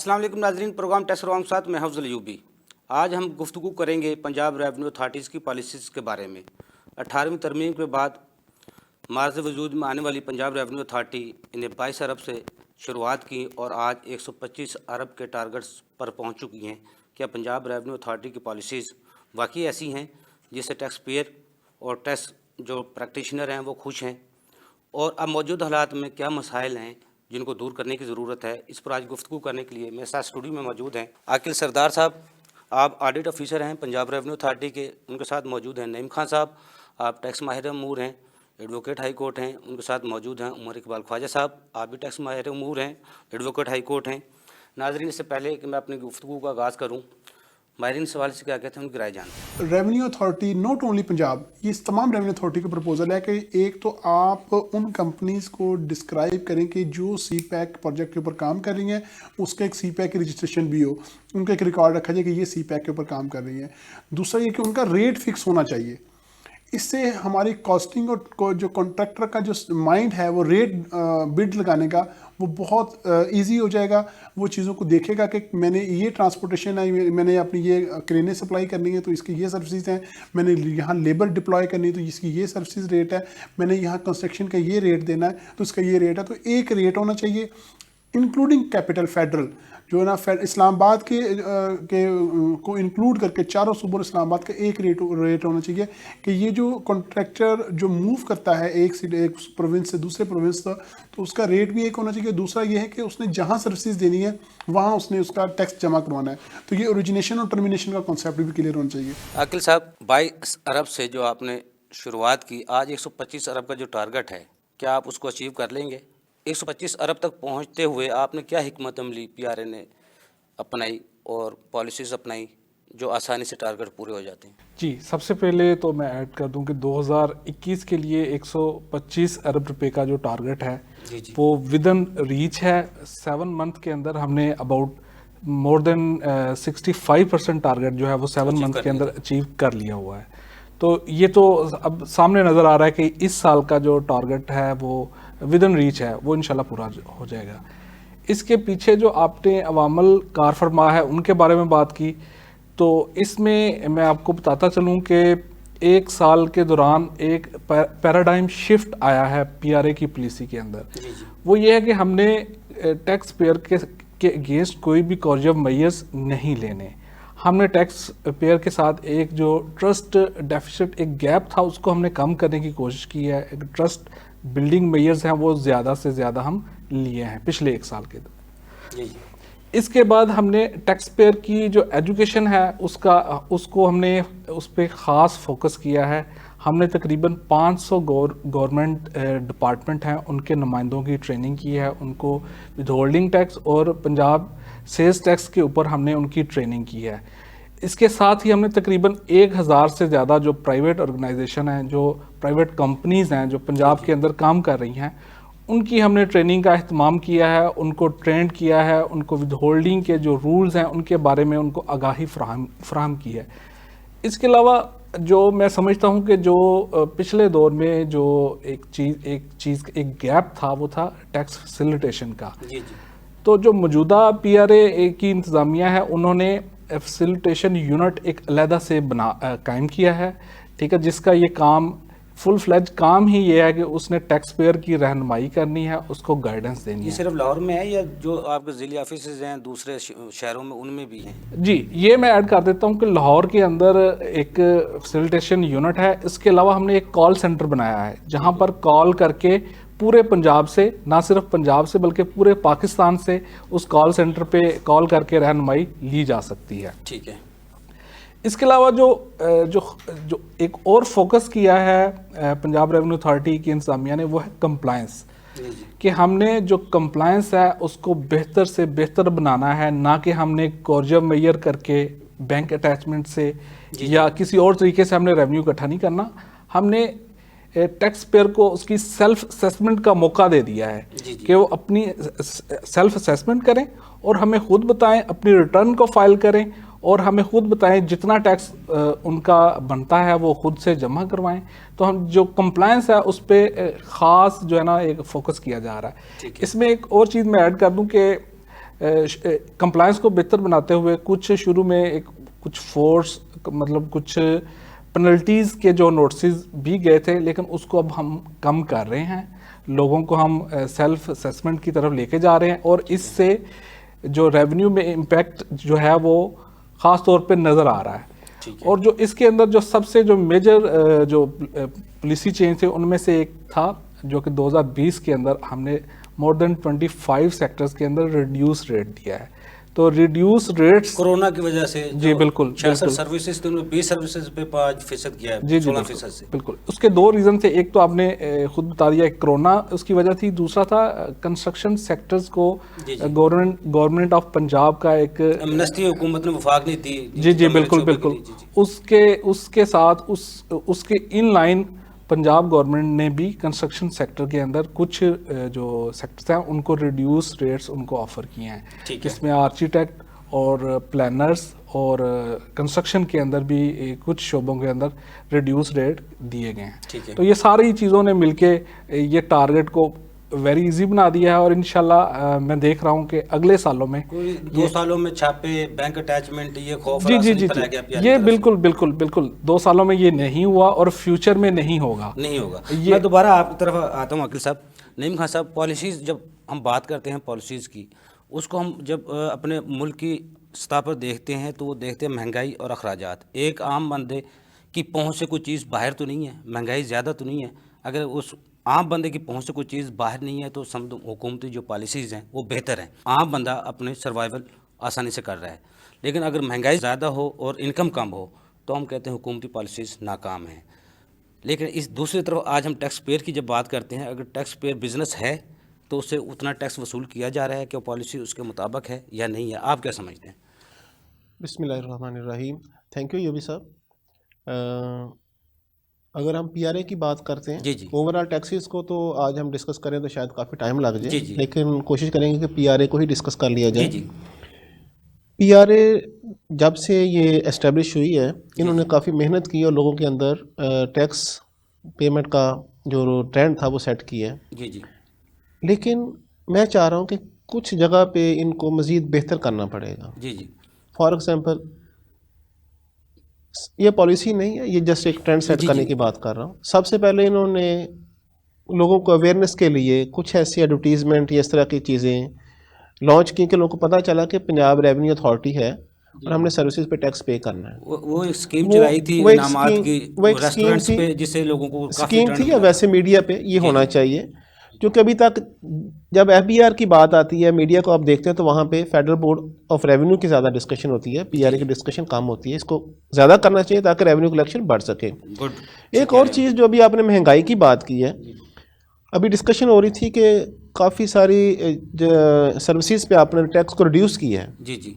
अस्सलाम वालेकुम नाज़रीन, प्रोग्राम टैक्स रिफॉर्म के साथ मैं अफजल अयूबी। आज हम गुफ्तगू करेंगे पंजाब रेवेन्यू अथॉरिटीज़ की पॉलिसीज़ के बारे में। 18वीं तरमीम के बाद मार्ज़ वजूद में आने वाली पंजाब रेवेन्यू अथॉरिटी इन्हें 22 अरब से शुरुआत की और आज 125 अरब के टारगेट्स पर पहुँच चुकी हैं। क्या पंजाब रेवेन्यू अथॉरिटी की पॉलिसीज़ वाकई ऐसी हैं जिससे टैक्स पेयर और टैक्स जो प्रैक्टिशनर हैं वो खुश हैं, और अब मौजूदा हालात में क्या मसाइल हैं जिनको दूर करने की ज़रूरत है? इस पर आज गुफ्तगू करने के लिए मेरे साथ स्टूडियो में मौजूद हैं आकिल सरदार साहब, आप ऑडिट ऑफिसर हैं पंजाब रेवेन्यू अथॉरिटी के। उनके साथ मौजूद हैं नईम खान साहब, आप टैक्स माहिर अमूर हैं, एडवोकेट हाई कोर्ट हैं। उनके साथ मौजूद हैं उमर इकबाल ख्वाजा साहब, आप भी टैक्स माहिर अमूर हैं, एडवोकेट हाई कोर्ट हैं। नाज़रीन, इससे पहले कि मैं अपनी गुफ्तगू का आगाज़ करूँ, माहिरीन सवाल से क्या कहते हैं उनकी राय जानते हैं। Revenue authority not only Punjab, ये इस तमाम रेवेन्यू अथॉरिटी का प्रपोजल है कि एक तो आप उन कंपनीज़ को डिस्क्राइब करें कि जो सी पैक प्रोजेक्ट के ऊपर काम कर रही हैं, उसका एक सी पैक की रजिस्ट्रेशन भी हो, उनका एक रिकॉर्ड रखा जाए कि ये सी पैक के ऊपर काम कर रही हैं। दूसरा ये कि उनका रेट फिक्स होना चाहिए। इससे हमारी कॉस्टिंग और जो कॉन्ट्रैक्टर का जो माइंड है वो रेट बिड लगाने का वो बहुत इजी हो जाएगा। वो चीज़ों को देखेगा कि मैंने ये ट्रांसपोर्टेशन है, मैंने अपनी ये क्रेनें सप्लाई करनी है तो इसकी ये सर्विसेज हैं, मैंने यहाँ लेबर डिप्लॉय करनी है तो इसकी ये सर्विसेज रेट है, मैंने यहाँ कंस्ट्रक्शन का ये रेट देना है तो इसका ये रेट है। तो एक रेट होना चाहिए इंक्लूडिंग कैपिटल फेडरल जो है ना, इस्लामाबाद को इंक्लूड करके चारों सूबों इस्लामाबाद का एक रेट होना चाहिए कि ये जो कॉन्ट्रैक्टर जो मूव करता है एक प्रोविंस से दूसरे प्रोविंस तक, तो उसका रेट भी एक होना चाहिए। दूसरा ये है कि उसने जहाँ सर्विसेज देनी है वहाँ उसने उसका टैक्स जमा करवाना है। तो ये ओरिजिनेशन और टर्मिनेशन का कॉन्सेप्ट भी क्लियर होना चाहिए। आकिल साहब, 22 अरब से जो आपने शुरुआत की, आज 125 अरब का जो टारगेट है, क्या आप उसको अचीव कर लेंगे? 125 अरब तक पहुंचते हुए आपने क्या हिकमत अमली पीआरए ने अपनाई और पॉलिसीज़ अपनाई जो आसानी से टारगेट पूरे हो जाते हैं? जी, सबसे पहले तो मैं ऐड कर दूं कि 2021 के लिए 125 अरब रुपए का जो टारगेट है जी। वो विदन रीच है। 7 मंथ के अंदर हमने अबाउट मोर देन 65% टारगेट जो है वो 7 मंथ के अंदर अचीव कर लिया हुआ है। तो ये तो अब सामने नज़र आ रहा है कि इस साल का जो टारगेट है वो विदन रीच है, वो इंशाल्लाह पूरा हो जाएगा। इसके पीछे जो आपने अवामल कार फरमा है उनके बारे में बात की, तो इसमें मैं आपको बताता चलूं कि एक साल के दौरान एक पैराडाइम शिफ्ट आया है पीआरए की पॉलिसी के अंदर। वो ये है कि हमने टैक्स पेयर के अगेंस्ट कोई भी कॉर्जव मेजर्स नहीं लेने। हमने टैक्स पेयर के साथ एक जो ट्रस्ट डेफिसिट, एक गैप था, उसको हमने कम करने की कोशिश की है। एक ट्रस्ट बिल्डिंग मेजर्स हैं वो ज़्यादा से ज़्यादा हम लिए हैं पिछले एक साल के दौरान। इसके बाद हमने टैक्स पेयर की जो एजुकेशन है उसको हमने उस पर ख़ास फोकस किया है। हमने तकरीबन 500 गवर्नमेंट डिपार्टमेंट हैं उनके नुमाइंदों की ट्रेनिंग की है। उनको विदहोल्डिंग टैक्स और पंजाब सेल्स टैक्स के ऊपर हमने उनकी ट्रेनिंग की है। इसके साथ ही हमने तकरीबन 1000 से ज़्यादा जो प्राइवेट ऑर्गेनाइजेशन हैं, जो प्राइवेट कंपनीज़ हैं जो पंजाब के अंदर काम कर रही हैं, उनकी हमने ट्रेनिंग का अहतमाम किया है, उनको ट्रेंड किया है, उनको विदहोल्डिंग के जो रूल्स हैं उनके बारे में उनको आगाही फ्राहम की है। इसके अलावा जो मैं समझता हूँ कि जो पिछले दौर में जो एक गैप था वो था टैक्स फैसिलिटेशन का। तो जो मौजूदा पीआरए की इंतज़ामिया है उन्होंने फैसिलिटेशन यूनिट एक अलहदा से कायम किया है, ठीक है, जिसका ये काम फुल फ्लेज काम ही ये है कि उसने टैक्स पेयर की रहनुमाई करनी है, उसको गाइडेंस देनी है। ये सिर्फ लाहौर में है या जो आपके ज़िले ऑफिस हैं दूसरे शहरों में उनमें भी हैं? जी, ये मैं ऐड कर देता हूँ कि लाहौर के अंदर एक फैसिलिटेशन यूनिट है। इसके अलावा हमने एक कॉल सेंटर बनाया है जहाँ पर कॉल करके पूरे पंजाब से, ना सिर्फ पंजाब से बल्कि पूरे पाकिस्तान से उस कॉल सेंटर पे कॉल करके रहनुमाई ली जा सकती है। ठीक है। इसके अलावा जो एक और फोकस किया है पंजाब रेवेन्यू अथॉरिटी की इंतजामिया ने, वो है कंप्लायंस। कि हमने जो कंप्लायंस है उसको बेहतर से बेहतर बनाना है, ना कि हमने कॉर्जव मेजर करके बैंक अटैचमेंट से या किसी और तरीके से हमने रेवेन्यू इकट्ठा नहीं करना। हमने टैक्स पेयर को उसकी सेल्फ असेसमेंट का मौका दे दिया है कि वो अपनी सेल्फ असेसमेंट करें और हमें खुद बताएं, अपनी रिटर्न को फाइल करें और हमें खुद बताएं जितना टैक्स उनका बनता है वो खुद से जमा करवाएं। तो हम जो कंप्लायंस है उस पर ख़ास जो है ना एक फोकस किया जा रहा है। इसमें एक और चीज़ मैं ऐड कर दूं कि कंप्लायंस को बेहतर बनाते हुए कुछ शुरू में कुछ फोर्स मतलब कुछ पेनल्टीज के जो नोटिस भी गए थे, लेकिन उसको अब हम कम कर रहे हैं, लोगों को हम सेल्फ असेसमेंट की तरफ लेके जा रहे हैं, और इससे जो रेवेन्यू में इम्पैक्ट जो है वो ख़ास तौर पे नज़र आ रहा है। और जो इसके अंदर जो सबसे जो मेजर जो पॉलिसी चेंज थे उनमें से एक था जो कि 2020 के अंदर हमने मोर देन 25 सेक्टर्स के अंदर रिड्यूस रेट दिया है। तो रिड्यूस रेट्स कोरोना की वजह से जी बिल्कुल 66 सर्विसेज थे उनमें 20 सर्विसेज पे 5% किया है, जी 16% से। बिल्कुल। उसके दो रीज़न थे, एक तो आपने खुद बता दिया कोरोना उसकी वजह थी, दूसरा था कंस्ट्रक्शन सेक्टर्स को गवर्नमेंट ऑफ पंजाब का एक एमनेस्टी हुकूमत ने वफाक नहीं दी। जी बिल्कुल बिल्कुल। उसके साथ उसके इन लाइन पंजाब गवर्नमेंट ने भी कंस्ट्रक्शन सेक्टर के अंदर कुछ जो सेक्टर्स हैं उनको रिड्यूस रेट्स उनको ऑफर किए हैं। इसमें आर्किटेक्ट और प्लानर्स और कंस्ट्रक्शन के अंदर भी कुछ शोबों के अंदर रिड्यूस रेट दिए गए हैं। तो ये सारी चीज़ों ने मिलके ये टारगेट को वेरी इजी बना दिया है, और इंशाल्लाह मैं देख रहा हूँ कि अगले सालों में 2 सालों में छापे, बैंक अटैचमेंट, ये खौफ जी ये बिल्कुल 2 सालों में ये नहीं हुआ और फ्यूचर में नहीं होगा। मैं दोबारा आपकी तरफ आता हूँ अकील साहब। नईम खान साहब, पॉलिसीज़ जब हम बात करते हैं पॉलिसीज़ की, उसको हम जब अपने मुल्क की सतह पर देखते हैं तो वो देखते हैं महंगाई और अखराजात। एक आम बंदे की पहुँच से कोई चीज़ बाहर तो नहीं है, महंगाई ज़्यादा तो नहीं है। अगर उस आम बंदे की पहुंच से कोई चीज़ बाहर नहीं है तो समझो हुकूमती जो पॉलिसीज़ हैं वो बेहतर हैं, आम बंदा अपने सर्वाइवल आसानी से कर रहा है। लेकिन अगर महंगाई ज़्यादा हो और इनकम कम हो तो हम कहते हैं हुकूमती पॉलिसीज़ नाकाम हैं। लेकिन इस दूसरी तरफ आज हम टैक्स पेयर की जब बात करते हैं, अगर टैक्स पेयर बिजनेस है तो उससे उतना टैक्स वसूल किया जा रहा है कि पॉलिसी उसके मुताबिक है या नहीं है, आप क्या समझते हैं? बिस्मिल्लाहिर्रहमानिर्रहीम। थैंक यू यूबी साहब। अगर हम पीआरए की बात करते हैं, ओवरऑल टैक्सेस को तो आज हम डिस्कस करें तो शायद काफ़ी टाइम लग जाए, लेकिन कोशिश करेंगे कि पीआरए को ही डिस्कस कर लिया जाए। पीआरए जब से ये एस्टेब्लिश हुई है, इन्होंने काफ़ी मेहनत की और लोगों के अंदर टैक्स पेमेंट का जो ट्रेंड था वो सेट किया है। लेकिन मैं चाह रहा हूँ कि कुछ जगह पे इनको मज़ीद बेहतर करना पड़ेगा। फॉर एग्ज़ाम्पल, ये पॉलिसी नहीं है, ये जस्ट एक ट्रेंड सेट करने की बात कर रहा हूँ। सबसे पहले इन्होंने लोगों को अवेयरनेस के लिए कुछ ऐसी एडवर्टीजमेंट या इस तरह की चीज़ें लॉन्च की कि लोगों को पता चला कि पंजाब रेवेन्यू अथॉरिटी है और हमने सर्विसेज पे टैक्स पे करना है। वो एक स्कीम चलाई थी इनामात की, रेस्टोरेंट्स पे, जिससे लोगों को स्कीम थी, या वैसे मीडिया पे ये होना चाहिए, क्योंकि अभी तक जब एफबीआर की बात आती है मीडिया को आप देखते हैं तो वहाँ पे फेडरल बोर्ड ऑफ रेवेन्यू की ज़्यादा डिस्कशन होती है, पीआरए की डिस्कशन कम होती है। इसको ज़्यादा करना चाहिए ताकि रेवेन्यू कलेक्शन बढ़ सके। एक और चीज़ जो अभी आपने महंगाई की बात की है, अभी डिस्कशन हो रही थी कि काफ़ी सारी सर्विसेज पे आपने टैक्स को रिड्यूस किया है।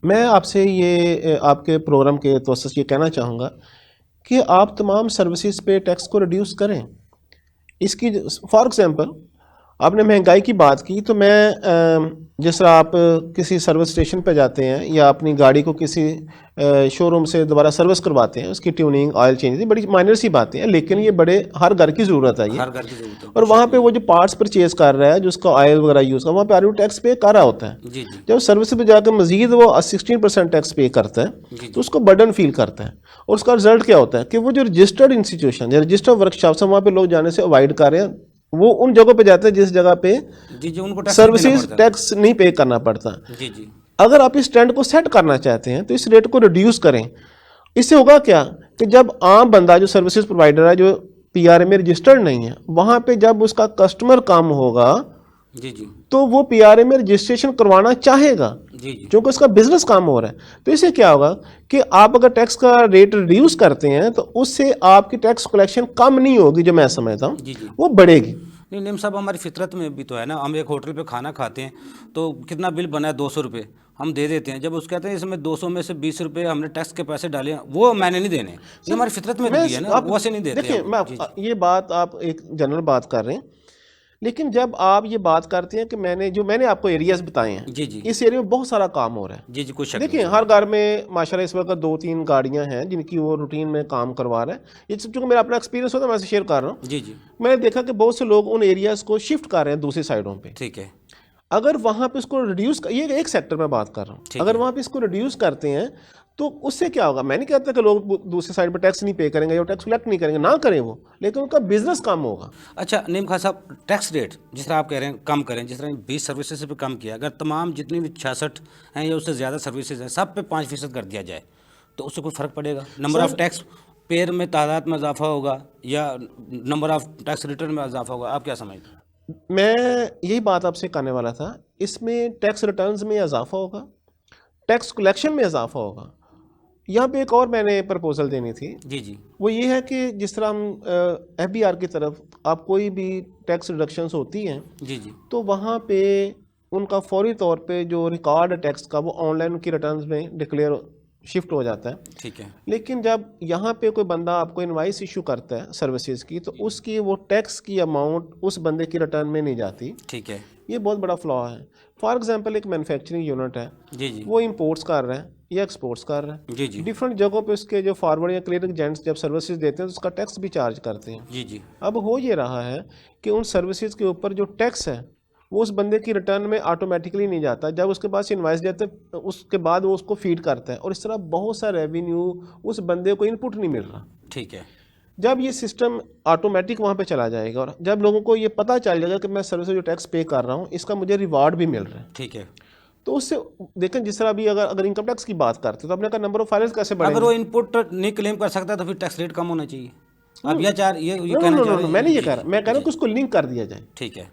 मैं आपसे ये आपके प्रोग्राम के तवस्सुस ये कहना चाहूँगा कि आप तमाम सर्विसेज पे टैक्स को रिड्यूस करें। इसकी फॉर एग्ज़ाम्पल आपने महंगाई की बात की, तो मैं जिस तरह आप किसी सर्विस स्टेशन पर जाते हैं या अपनी गाड़ी को किसी शोरूम से दोबारा सर्विस करवाते हैं, उसकी ट्यूनिंग, ऑयल चेंज, बड़ी माइनर सी बातें हैं, लेकिन ये बड़े हर घर की ज़रूरत है ये। और वहाँ पे वो जो पार्ट्स परचेज कर रहा है, जो उसका ऑयल वगैरह यूज़ कर, वहाँ पे आरयू टैक्स पे कर रहा होता है। जब सर्विस पे जाकर मजीद वो 16% टैक्स पे करता है तो उसको बर्डन फील करता है। और उसका रिजल्ट क्या होता है कि वो जो रजिस्टर्ड इंस्टीट्यूशन या रजिस्टर्ड वर्कशॉप्स हैं वहाँ पे लोग जाने से अवॉइड कर रहे हैं, वो उन जगहों पे जाते हैं जिस जगह पे उनको सर्विसेज टैक्स नहीं पे करना पड़ता। अगर आप इस ट्रेंड को सेट करना चाहते हैं तो इस रेट को रिड्यूस करें। इससे होगा क्या कि जब आम बंदा जो सर्विसेज प्रोवाइडर है, जो पीआरए में रजिस्टर्ड नहीं है, वहाँ पे जब उसका कस्टमर कम होगा तो वो पीआरए में रजिस्ट्रेशन करवाना चाहेगा, क्योंकि उसका बिजनेस कम हो रहा है। तो इससे क्या होगा कि आप अगर टैक्स का रेट रिड्यूस करते हैं तो उससे आपकी टैक्स कलेक्शन कम नहीं होगी, जो मैं समझता हूँ वो बढ़ेगी। नहीं नीम साहब, हमारी फितरत में भी तो है ना, हम एक होटल पे खाना खाते हैं तो कितना बिल बना है, 200 रुपये हम दे देते हैं। जब उसके कहते हैं इसमें 200 में से 20 रुपये हमने टैक्स के पैसे डाले हैं, वो मैंने नहीं देने, ये हमारी फितरत में भी है ना, वो ऐसे नहीं देते। देखिए, मैं ये बात आप एक जनरल बात कर रहे हैं, लेकिन जब आप ये बात करते हैं कि मैंने आपको एरियाज बताए हैं, इस एरिया में बहुत सारा काम हो रहा है। कुछ देखिए, हर घर में माशाल्लाह इस वक्त 2-3 गाड़ियां हैं जिनकी वो रूटीन में काम करवा रहा है। ये चूँकि मेरा अपना एक्सपीरियंस होता है, मैं शेयर कर रहा हूँ। मैंने देखा कि बहुत से लोग उन एरियाज को शिफ्ट कर रहे हैं दूसरी साइडों पे। ठीक है। अगर वहाँ पे इसको रिड्यूस, ये एक सेक्टर में बात कर रहा हूँ, अगर वहाँ पे इसको रिड्यूस करते हैं तो उससे क्या होगा? मैं नहीं कहता कि लोग दूसरी साइड पर टैक्स नहीं पे करेंगे या टैक्स कलेक्ट नहीं करेंगे, ना करें वो, लेकिन उनका बिजनेस कम होगा। अच्छा नईम खान साहब, टैक्स रेट जिस तरह आप कह रहे हैं कम करें, जिस तरह 20 सर्विसेज पे कम किया, अगर तमाम जितनी भी 66 हैं या उससे ज़्यादा सर्विसेज हैं सब पे 5% कर दिया जाए तो उससे कोई फ़र्क पड़ेगा? नंबर ऑफ टैक्स पेयर में तादाद में इजाफा होगा या नंबर ऑफ टैक्स रिटर्न में इजाफा होगा? आप क्या समझते हैं? मैं यही बात आपसे करने वाला था। इसमें टैक्स रिटर्न्स में इजाफा होगा, टैक्स कलेक्शन में इजाफा होगा। यहाँ पे एक और मैंने प्रपोजल देनी थी, जी वो ये है कि जिस तरह हम FBR की तरफ आप कोई भी टैक्स रिडक्शंस होती हैं जी तो वहाँ पे उनका फौरी तौर पे जो रिकॉर्ड टैक्स का वो ऑनलाइन उनकी रिटर्न्स में डिक्लेयर शिफ्ट हो जाता है। ठीक है। लेकिन जब यहाँ पे कोई बंदा आपको इनवाइस इशू करता है सर्विसेज की, तो उसकी वो टैक्स की अमाउंट उस बंदे की रिटर्न में नहीं जाती। ठीक है। ये बहुत बड़ा फ्लॉ है। फॉर एग्जांपल एक मैन्युफैक्चरिंग यूनिट है, जी वो इंपोर्ट्स कर रहा है या एक्सपोर्ट्स कर रहा है, जी डिफरेंट जगहों पे उसके जो फॉरवर्ड या क्लियरिंग एजेंट्स जब सर्विसेज देते हैं तो उसका टैक्स भी चार्ज करते हैं। जी अब हो ये रहा है कि उन सर्विसेज के ऊपर जो टैक्स है वो उस बंदे की रिटर्न में ऑटोमेटिकली नहीं जाता। जब उसके पास इनवाइस जाते हैं उसके बाद वो उसको फीड करता है, और इस तरह बहुत सा रेवेन्यू उस बंदे को इनपुट नहीं मिल रहा। ठीक है। जब ये सिस्टम ऑटोमेटिक वहाँ पे चला जाएगा और जब लोगों को ये पता चल जाएगा कि मैं सर्विस जो टैक्स पे कर रहा हूँ इसका मुझे रिवार्ड भी मिल रहा है, ठीक है, तो उससे देखें जिस तरह अभी अगर इनकम टैक्स की बात करते हैं तो अपने का नंबर ऑफ फाइल्स कैसे बढ़ेगा? अगर वो इनपुट नहीं क्लेम कर सकता तो फिर टैक्स रेट कम होना चाहिए। अब ये चार ये कहना चाह रहे हैं। मैं नहीं ये कह रहा, मैं कह रहा हूँ कि उसको लिंक कर दिया जाए। ठीक है।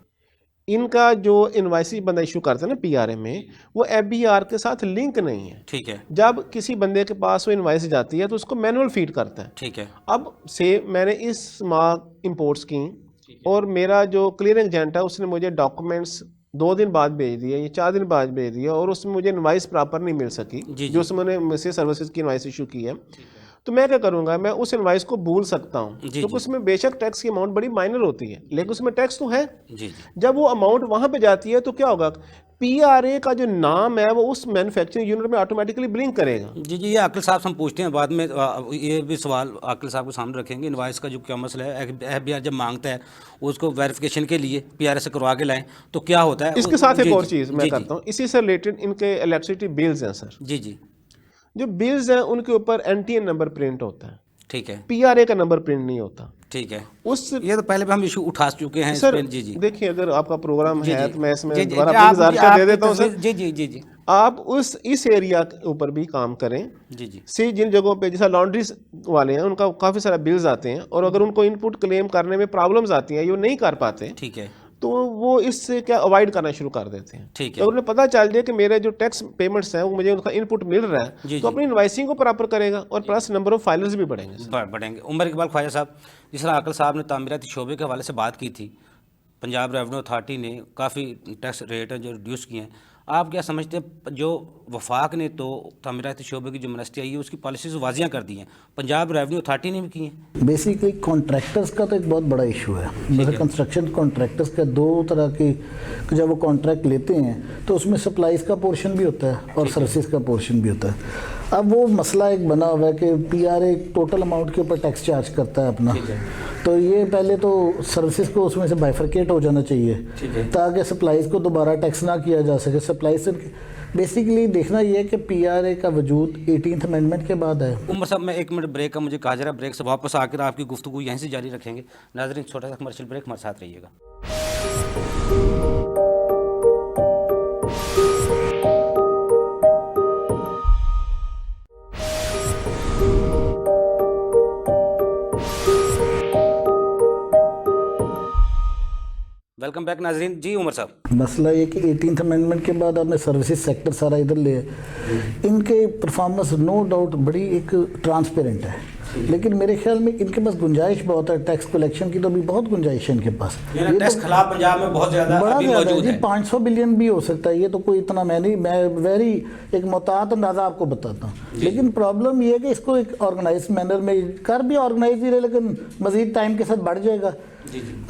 इनका जो इनवाइस बंदा इशू करता है ना PRA में, वो FBR के साथ लिंक नहीं है। ठीक है। जब किसी बंदे के पास वो इनवाइस जाती है तो उसको मैनुअल फीड करता है। ठीक है। अब से मैंने इस माह इंपोर्ट्स की और मेरा जो क्लियरिंग एजेंट है उसने मुझे डॉक्यूमेंट्स 2 दिन बाद भेज दिए या 4 दिन बाद भेज दिया और उसमें मुझे इनवाइस प्रॉपर नहीं मिल सकी जो उसने मुझसे सर्विसेज की इनवाइस इशू की है, तो मैं क्या करूंगा? मैं उस इनवाइस को भूल सकता हूं क्योंकि उसमें बेशक टैक्स की अमाउंट बड़ी माइनर होती है लेकिन उसमें टैक्स तो है। जी। जब वो अमाउंट वहां पे जाती है तो क्या होगा? PRA का जो नाम है वो उस मैन्युफैक्चरिंग यूनिट में ऑटोमेटिकली ब्लिंक करेगा। जी ये आकिल साहब से हम पूछते हैं बाद में, ये भी सवाल आकिल साहब के सामने रखेंगे। इनवाइस का जो क्या मसला है, FBR जब मांगता है उसको वेरिफिकेशन के लिए PRA से करवा के लाएं तो क्या होता है? इसके साथ एक और चीज़ मैं करता हूँ, इसी से रिलेटेड इनके इलेक्ट्रिसिटी बिल्स हैं सर। जी। जो बिल्स हैं उनके ऊपर NTN नंबर प्रिंट होता है, ठीक है। PRA का नंबर प्रिंट नहीं होता। ठीक है। उस ये तो पहले भी हम इशू उठा चुके हैं सर। जी। देखिए अगर आपका प्रोग्राम है तो मैं इसमें जी, दोबारा आप गुजारिश दे देता हूँ सर। जी। आप इस एरिया के ऊपर भी काम करें। जी। से जिन जगहों पे जैसा लॉन्ड्री वाले हैं उनका काफ़ी सारा बिल्स आते हैं और अगर उनको इनपुट क्लेम करने में प्रॉब्लम्स आती हैं, ये नहीं कर पाते, ठीक है, तो वो इससे क्या अवॉइड करना शुरू कर देते हैं। ठीक है। तो उन्हें पता चल जाए कि मेरे जो टैक्स पेमेंट्स हैं वो मुझे उनका इनपुट मिल रहा है तो अपनी इनवाइसिंग को प्रॉपर करेगा और प्लस नंबर ऑफ फाइलर्स भी बढ़ेंगे। उमर इकबाल ख्वाजा साहब, जिस तरह आकिल साहब ने तामीराती शोबे के हवाले से बात की थी, पंजाब रेवेन्यू अथॉरिटी ने काफ़ी टैक्स रेट जो रिड्यूस किए हैं, आप क्या समझते हैं? जो वफाक ने तो तामीराती शोबे की जो मिनिस्ट्री आई है उसकी पॉलिसीज वाजियाँ कर दी हैं, पंजाब रेवेन्यू अथॉरिटी ने भी की हैं। बेसिकली कॉन्ट्रैक्टर्स का तो एक बहुत बड़ा इशू है। जैसे कंस्ट्रक्शन कॉन्ट्रैक्टर्स का 2 तरह की, जब वो कॉन्ट्रैक्ट लेते हैं तो उसमें सप्लाईज का पोर्शन भी होता है और सर्विसेज का पोर्शन भी होता है। अब वो मसला एक बना हुआ है कि PRA टोटल अमाउंट के ऊपर टैक्स चार्ज करता है अपना, तो ये पहले तो सर्विसेज को उसमें से बाइफरकेट हो जाना चाहिए ताकि सप्लाईज को दोबारा टैक्स ना किया जा सके। सप्लाई से बेसिकली देखना ये है कि PRA का वजूद 18th अमेंडमेंट के बाद है। उमर साहब मैं 1 मिनट ब्रेक का मुझे कहा जा रहा है, ब्रेक से वापस आकर आपकी गुफ्तगू यहीं से जारी रखेंगे। नाज़रीन छोटा सा कमर्शियल ब्रेक, हमारे साथ रहिएगा। वेलकम बैक नाजरीन। जी उमर साहब, मसला ये कि 18th अमेंडमेंट के बाद आपने सर्विसेज सेक्टर सारा इधर ले, इनके परफॉर्मेंस नो डाउट बड़ी एक ट्रांसपेरेंट है, लेकिन मेरे ख्याल में इनके पास गुंजाइश बहुत है। टैक्स कलेक्शन की तो अभी बहुत गुंजाइश है इनके पास। ये टैक्स खिलाफ पंजाब में बहुत ज़्यादा बड़ा अभी ज़्यादा है मौजूद जी, है। 500 बिलियन भी हो सकता है। ये तो कोई इतना मैं वेरी एक मोहतात अंदाज़ा आपको बताता हूँ। लेकिन प्रॉब्लम ये है कि इसको एक ऑर्गेनाइज मैनर में कर भी ऑर्गेनाइज ही रहे, लेकिन मज़ीद टाइम के साथ बढ़ जाएगा।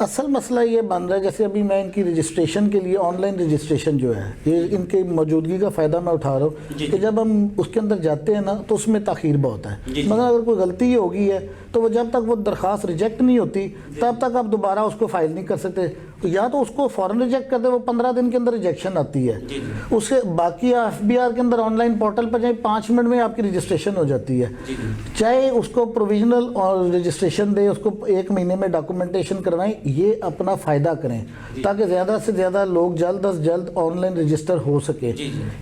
असल मसला ये बन रहा है, जैसे अभी मैं इनकी रजिस्ट्रेशन के लिए ऑनलाइन रजिस्ट्रेशन जो है, ये इनके मौजूदगी का फ़ायदा मैं उठा रहा हूँ कि जब हम उसके अंदर जाते हैं ना तो उसमें ताख़ीर बहुत है। मतलब अगर कोई गलती होगी है तो वो जब तक वो दरख्वास्त रिजेक्ट नहीं होती तब तक आप दोबारा उसको फाइल नहीं कर सकते। या तो उसको फौरन रिजेक्ट कर दे, वो 15 दिन के अंदर रिजेक्शन आती है। उसके बाकी FBR के अंदर ऑनलाइन पोर्टल पर जाए 5 मिनट में आपकी रजिस्ट्रेशन हो जाती है। चाहे उसको प्रोविजनल और रजिस्ट्रेशन दे, उसको 1 महीने में डॉक्यूमेंटेशन करवाएं, ये अपना फ़ायदा करें ताकि ज़्यादा से ज़्यादा लोग जल्द अज जल्द ऑनलाइन रजिस्टर हो सके।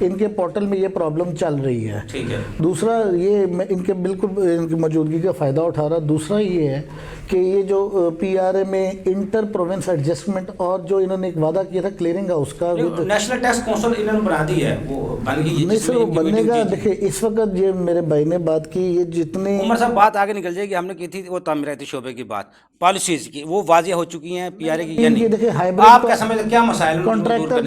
इनके पोर्टल में ये प्रॉब्लम चल रही है। दूसरा ये मैं इनके बिल्कुल इनकी मौजूदगी का फ़ायदा उठा रहा। दूसरा ये है कि ये जो PRA में इंटर प्रोविंस एडजस्टमेंट और जो इन्होंने एक वादा किया था क्लियरिंग हाउस का, नेशनल टैक्स काउंसिल इन्होंने बना दी है, वो बन गई है। नहीं सर, वो बनने का देखिए इस वक्त ये मेरे भाई ने बात की, ये जितने उमर साहब बात आगे निकल जाएगी। हमने की थी वो तामीराती शोबे की बात, पॉलिसीज की, वो वाजिया हो चुकी हैं PRA की या नहीं? देखिए आप क्या समझते हैं, क्या मसाइल कॉन्ट्रैक्टर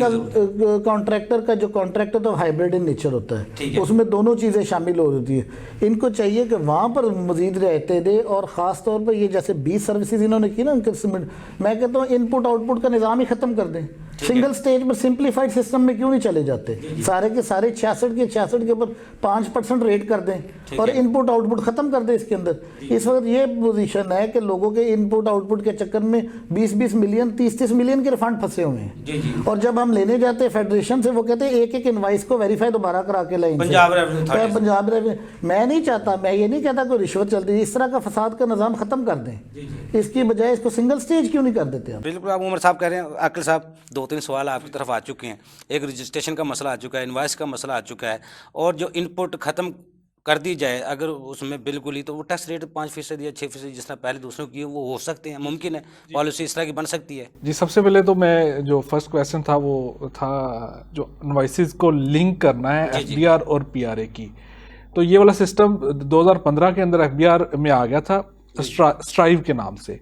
का जो कॉन्ट्रैक्टर तो हाइब्रिड इन नेचर होता है, उसमें दोनों चीज़ें शामिल हो रही है। इनको चाहिए कि वहाँ पर मजीद रहते दे, और ख़ास तौर पर ये जैसे 20 सर्विसेज इन्होंने की ना, मैं कहता हूँ इनपुट आउटपुट का निज़ाम ही ख़त्म कर दें। सिंगल स्टेज पर सिंप्लीफाइड सिस्टम में क्यों नहीं चले जाते? सारे के सारे 66 के ऊपर 5% रेट कर दें और इनपुट आउटपुट ख़त्म कर दें इसके अंदर। इस वक्त ये पोजीशन है कि लोगों के इनपुट आउटपुट के चक्कर में 20-20 मिलियन 30-30 मिलियन के रिफंड फंसे हुए हैं। और जब हम लेने जाते हैं फेडरेशन से, वो कहते हैं एक इनवाइस को वेरीफाई दोबारा करा के लाइन पंजाब रेवेन्यू। मैं नहीं चाहता, मैं ये नहीं कहता कोई रिश्वत चलती है, इस तरह का फसाद का निज़ाम ख़त्म कर दें। इसकी बजाय इसको सिंगल स्टेज क्यों नहीं कर देते आप? बिल्कुल, आप उमर साहब कह रहे हैं। अकील साहब, 2-3 सवाल आपकी तरफ आ चुके हैं। एक रजिस्ट्रेशन का मसला आ चुका है, इनवाइस का मसला आ चुका है, और जो इनपुट ख़त्म कर दी जाए अगर उसमें बिल्कुल ही, तो वो टैक्स रेट 5% या 6% जिस तरह पहले दूसरों की वो हो सकते हैं, मुमकिन है पॉलिसी इस तरह की बन सकती है? जी, सबसे पहले तो मैं जो फर्स्ट क्वेश्चन था वो था जो इनवॉइसेस को लिंक करना है FBR और PRA की। तो ये वाला सिस्टम 2015 के अंदर FBR में आ गया था स्ट्राइव के नाम से।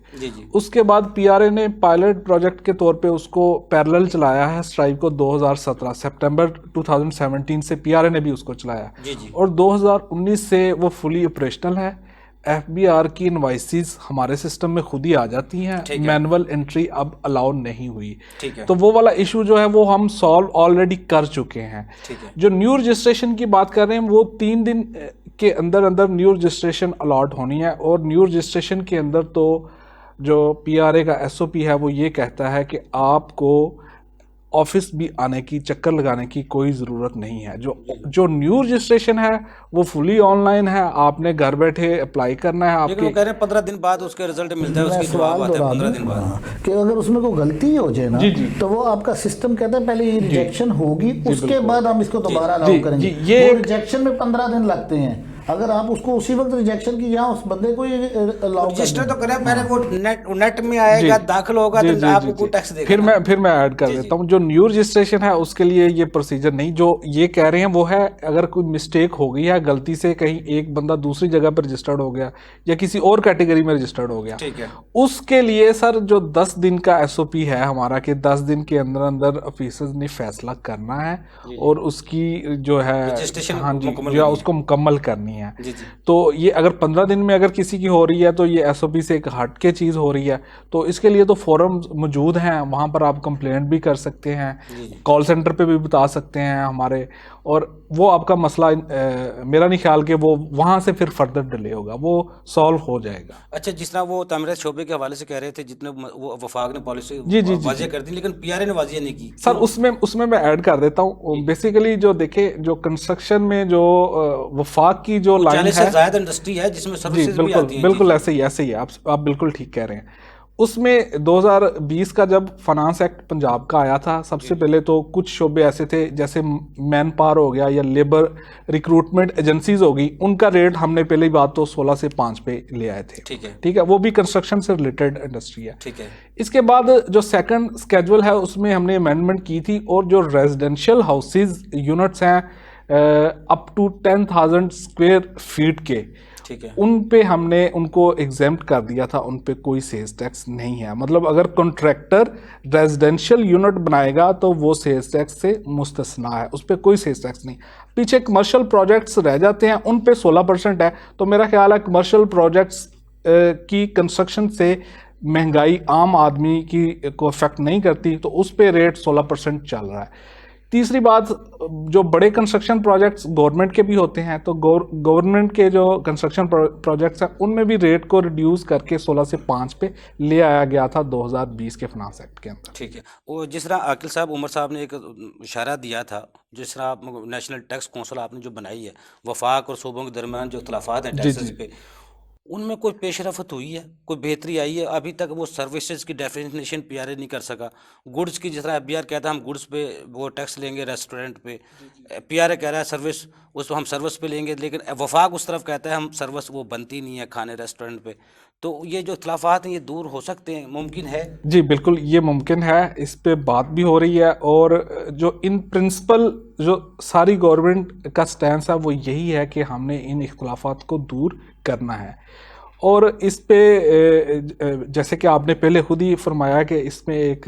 उसके बाद PRA ने पायलट प्रोजेक्ट के तौर पे उसको पैरेलल चलाया है स्ट्राइव को। 2017 सितंबर 2017 से PRA ने भी उसको चलाया, और 2019 से वो फुली ऑपरेशनल है। FBR की इनवाइसेस हमारे सिस्टम में खुद ही आ जाती हैं, मैनुअल एंट्री अब अलाउ नहीं हुई। तो वो वाला इशू जो है वो हम सॉल्व ऑलरेडी कर चुके हैं। जो न्यू रजिस्ट्रेशन की बात कर रहे हैं, वो 3 दिन के अंदर अंदर न्यू रजिस्ट्रेशन अलॉट होनी है। और न्यू रजिस्ट्रेशन के अंदर तो जो PRA का SOP है वो ये कहता है कि आपको ऑफिस भी आने की, चक्कर लगाने की कोई ज़रूरत नहीं है। जो न्यू रजिस्ट्रेशन है वो फुली ऑनलाइन है, आपने घर बैठे अप्लाई करना है। आपके कह रहे हैं 15 दिन बाद उसके रिजल्ट मिलता है, उसकी जवाब आता है 15 दिन बाद। कि अगर उसमें कोई गलती हो जाए ना, तो वो आपका सिस्टम कहता है पहले ये रिजेक्शन होगी, उसके बाद हम इसको दोबारा अलाउ करेंगे। ये रिजेक्शन में 15 दिन लगते हैं। अगर आप उसको उसी वक्त रिजेक्शन की, यहाँ उस बंदे को रजिस्टर तो करें, पहले वो नेट में आएगा, दाखिल होगा, तो आपको टैक्स देगा। फिर मैं ऐड कर देता हूँ। जो न्यू रजिस्ट्रेशन है उसके लिए ये प्रोसीजर नहीं, जो ये कह रहे हैं वो है अगर कोई मिस्टेक हो गई है, गलती से कहीं एक बंदा दूसरी जगह पर रजिस्टर्ड हो गया या किसी और कैटेगरी में रजिस्टर्ड हो गया, उसके लिए सर जो 10 दिन का SOP है हमारा, कि 10 दिन के अंदर अंदर ऑफिसर्स ने फैसला करना है और उसकी जो है हाँ जी जो उसको मुकम्मल करनी है। तो ये अगर 15 दिन में अगर किसी की हो रही है तो ये SOP से एक हट के चीज़ हो रही है। तो इसके लिए तो फोरम मौजूद हैं, वहाँ पर आप कंप्लेंट भी कर सकते हैं, कॉल सेंटर पे भी बता सकते हैं हमारे, और वो आपका मसला मेरा नहीं ख्याल कि वो वहाँ से फिर फर्दर डिले होगा, वो सॉल्व हो जाएगा। अच्छा, जिस तरह वो तामीरात शोबे के हवाले से कह रहे थे, जितने वो वफाक ने पॉलिसी वाज़ेह कर दी, लेकिन PRA ने वाज़ेह नहीं की सर। उसमें मैं ऐड कर देता हूँ। बेसिकली जो देखे, जो कंस्ट्रक्शन में जो वफाक की जो लाइन है, ज़्यादा इंडस्ट्री है जिसमें सर्विसेज भी आती हैं। बिल्कुल ऐसे ही है, आप बिल्कुल ठीक कह रहे हैं। उसमें 2020 का जब फाइनेंस एक्ट पंजाब का आया था, सबसे पहले तो कुछ शोबे ऐसे थे जैसे मैन पावर हो गया या लेबर रिक्रूटमेंट एजेंसीज हो गई, उनका रेट हमने पहले बात तो 16 से 5 पे ले आए थे। ठीक है, वो भी कंस्ट्रक्शन से रिलेटेड इंडस्ट्री है। इसके बाद जो सेकंड स्केड्यूल है उसमें हमने अमेंडमेंट की थी, और जो रेजिडेंशियल हाउसेज यूनिट्स हैं अप टू 10,000 स्क्वायर फीट के, उन पे हमने उनको एग्जेम्प्ट कर दिया था, उन पे कोई सेल्स टैक्स नहीं है। मतलब अगर कॉन्ट्रैक्टर रेजिडेंशियल यूनिट बनाएगा तो वो सेल्स टैक्स से मुस्तस्ना है, उस पर कोई सेल्स टैक्स नहीं। पीछे कमर्शियल प्रोजेक्ट्स रह जाते हैं, उन पे 16% है। तो मेरा ख्याल है कमर्शियल प्रोजेक्ट्स की कंस्ट्रक्शन से महंगाई आम आदमी की को अफेक्ट नहीं करती, तो उस पे रेट 16% चल रहा है। तीसरी बात, जो बड़े कंस्ट्रक्शन प्रोजेक्ट्स गवर्नमेंट के भी होते हैं, तो गवर्नमेंट के जो कंस्ट्रक्शन प्रोजेक्ट्स हैं उनमें भी रेट को रिड्यूस करके 16 से 5 पे ले आया गया था 2020 के फाइनेंस एक्ट के अंदर। ठीक है। और जिस तरह आकिल साहब, उमर साहब ने एक इशारा दिया था, जिस तरह आप नेशनल टैक्स काउंसिल आपने जो बनाई है, वफाक और सूबों के दरमियान जो इख्तलाफात हैं टैक्सेस पे, उनमें कोई पेशरफत हुई है, कोई बेहतरी आई है? अभी तक वो सर्विसेज की डेफिनेशन पीआरए नहीं कर सका। गुड्स की, जिस तरह एफबीआर कहता है हम गुड्स पे वो टैक्स लेंगे, रेस्टोरेंट पे पीआरए कह रहा है सर्विस, उस हम सर्विस पे लेंगे, लेकिन वफाक उस तरफ कहता है हम सर्विस वो बनती नहीं है खाने रेस्टोरेंट पे। तो ये जो इख्तलाफात हैं ये दूर हो सकते हैं, मुमकिन है? जी बिल्कुल, ये मुमकिन है, इस पे बात भी हो रही है। और जो इन प्रिंसिपल जो सारी गवर्नमेंट का स्टैंस है वो यही है कि हमने इन इख्तलाफात को दूर करना है। और इस पे जैसे कि आपने पहले खुद ही फरमाया कि इसमें एक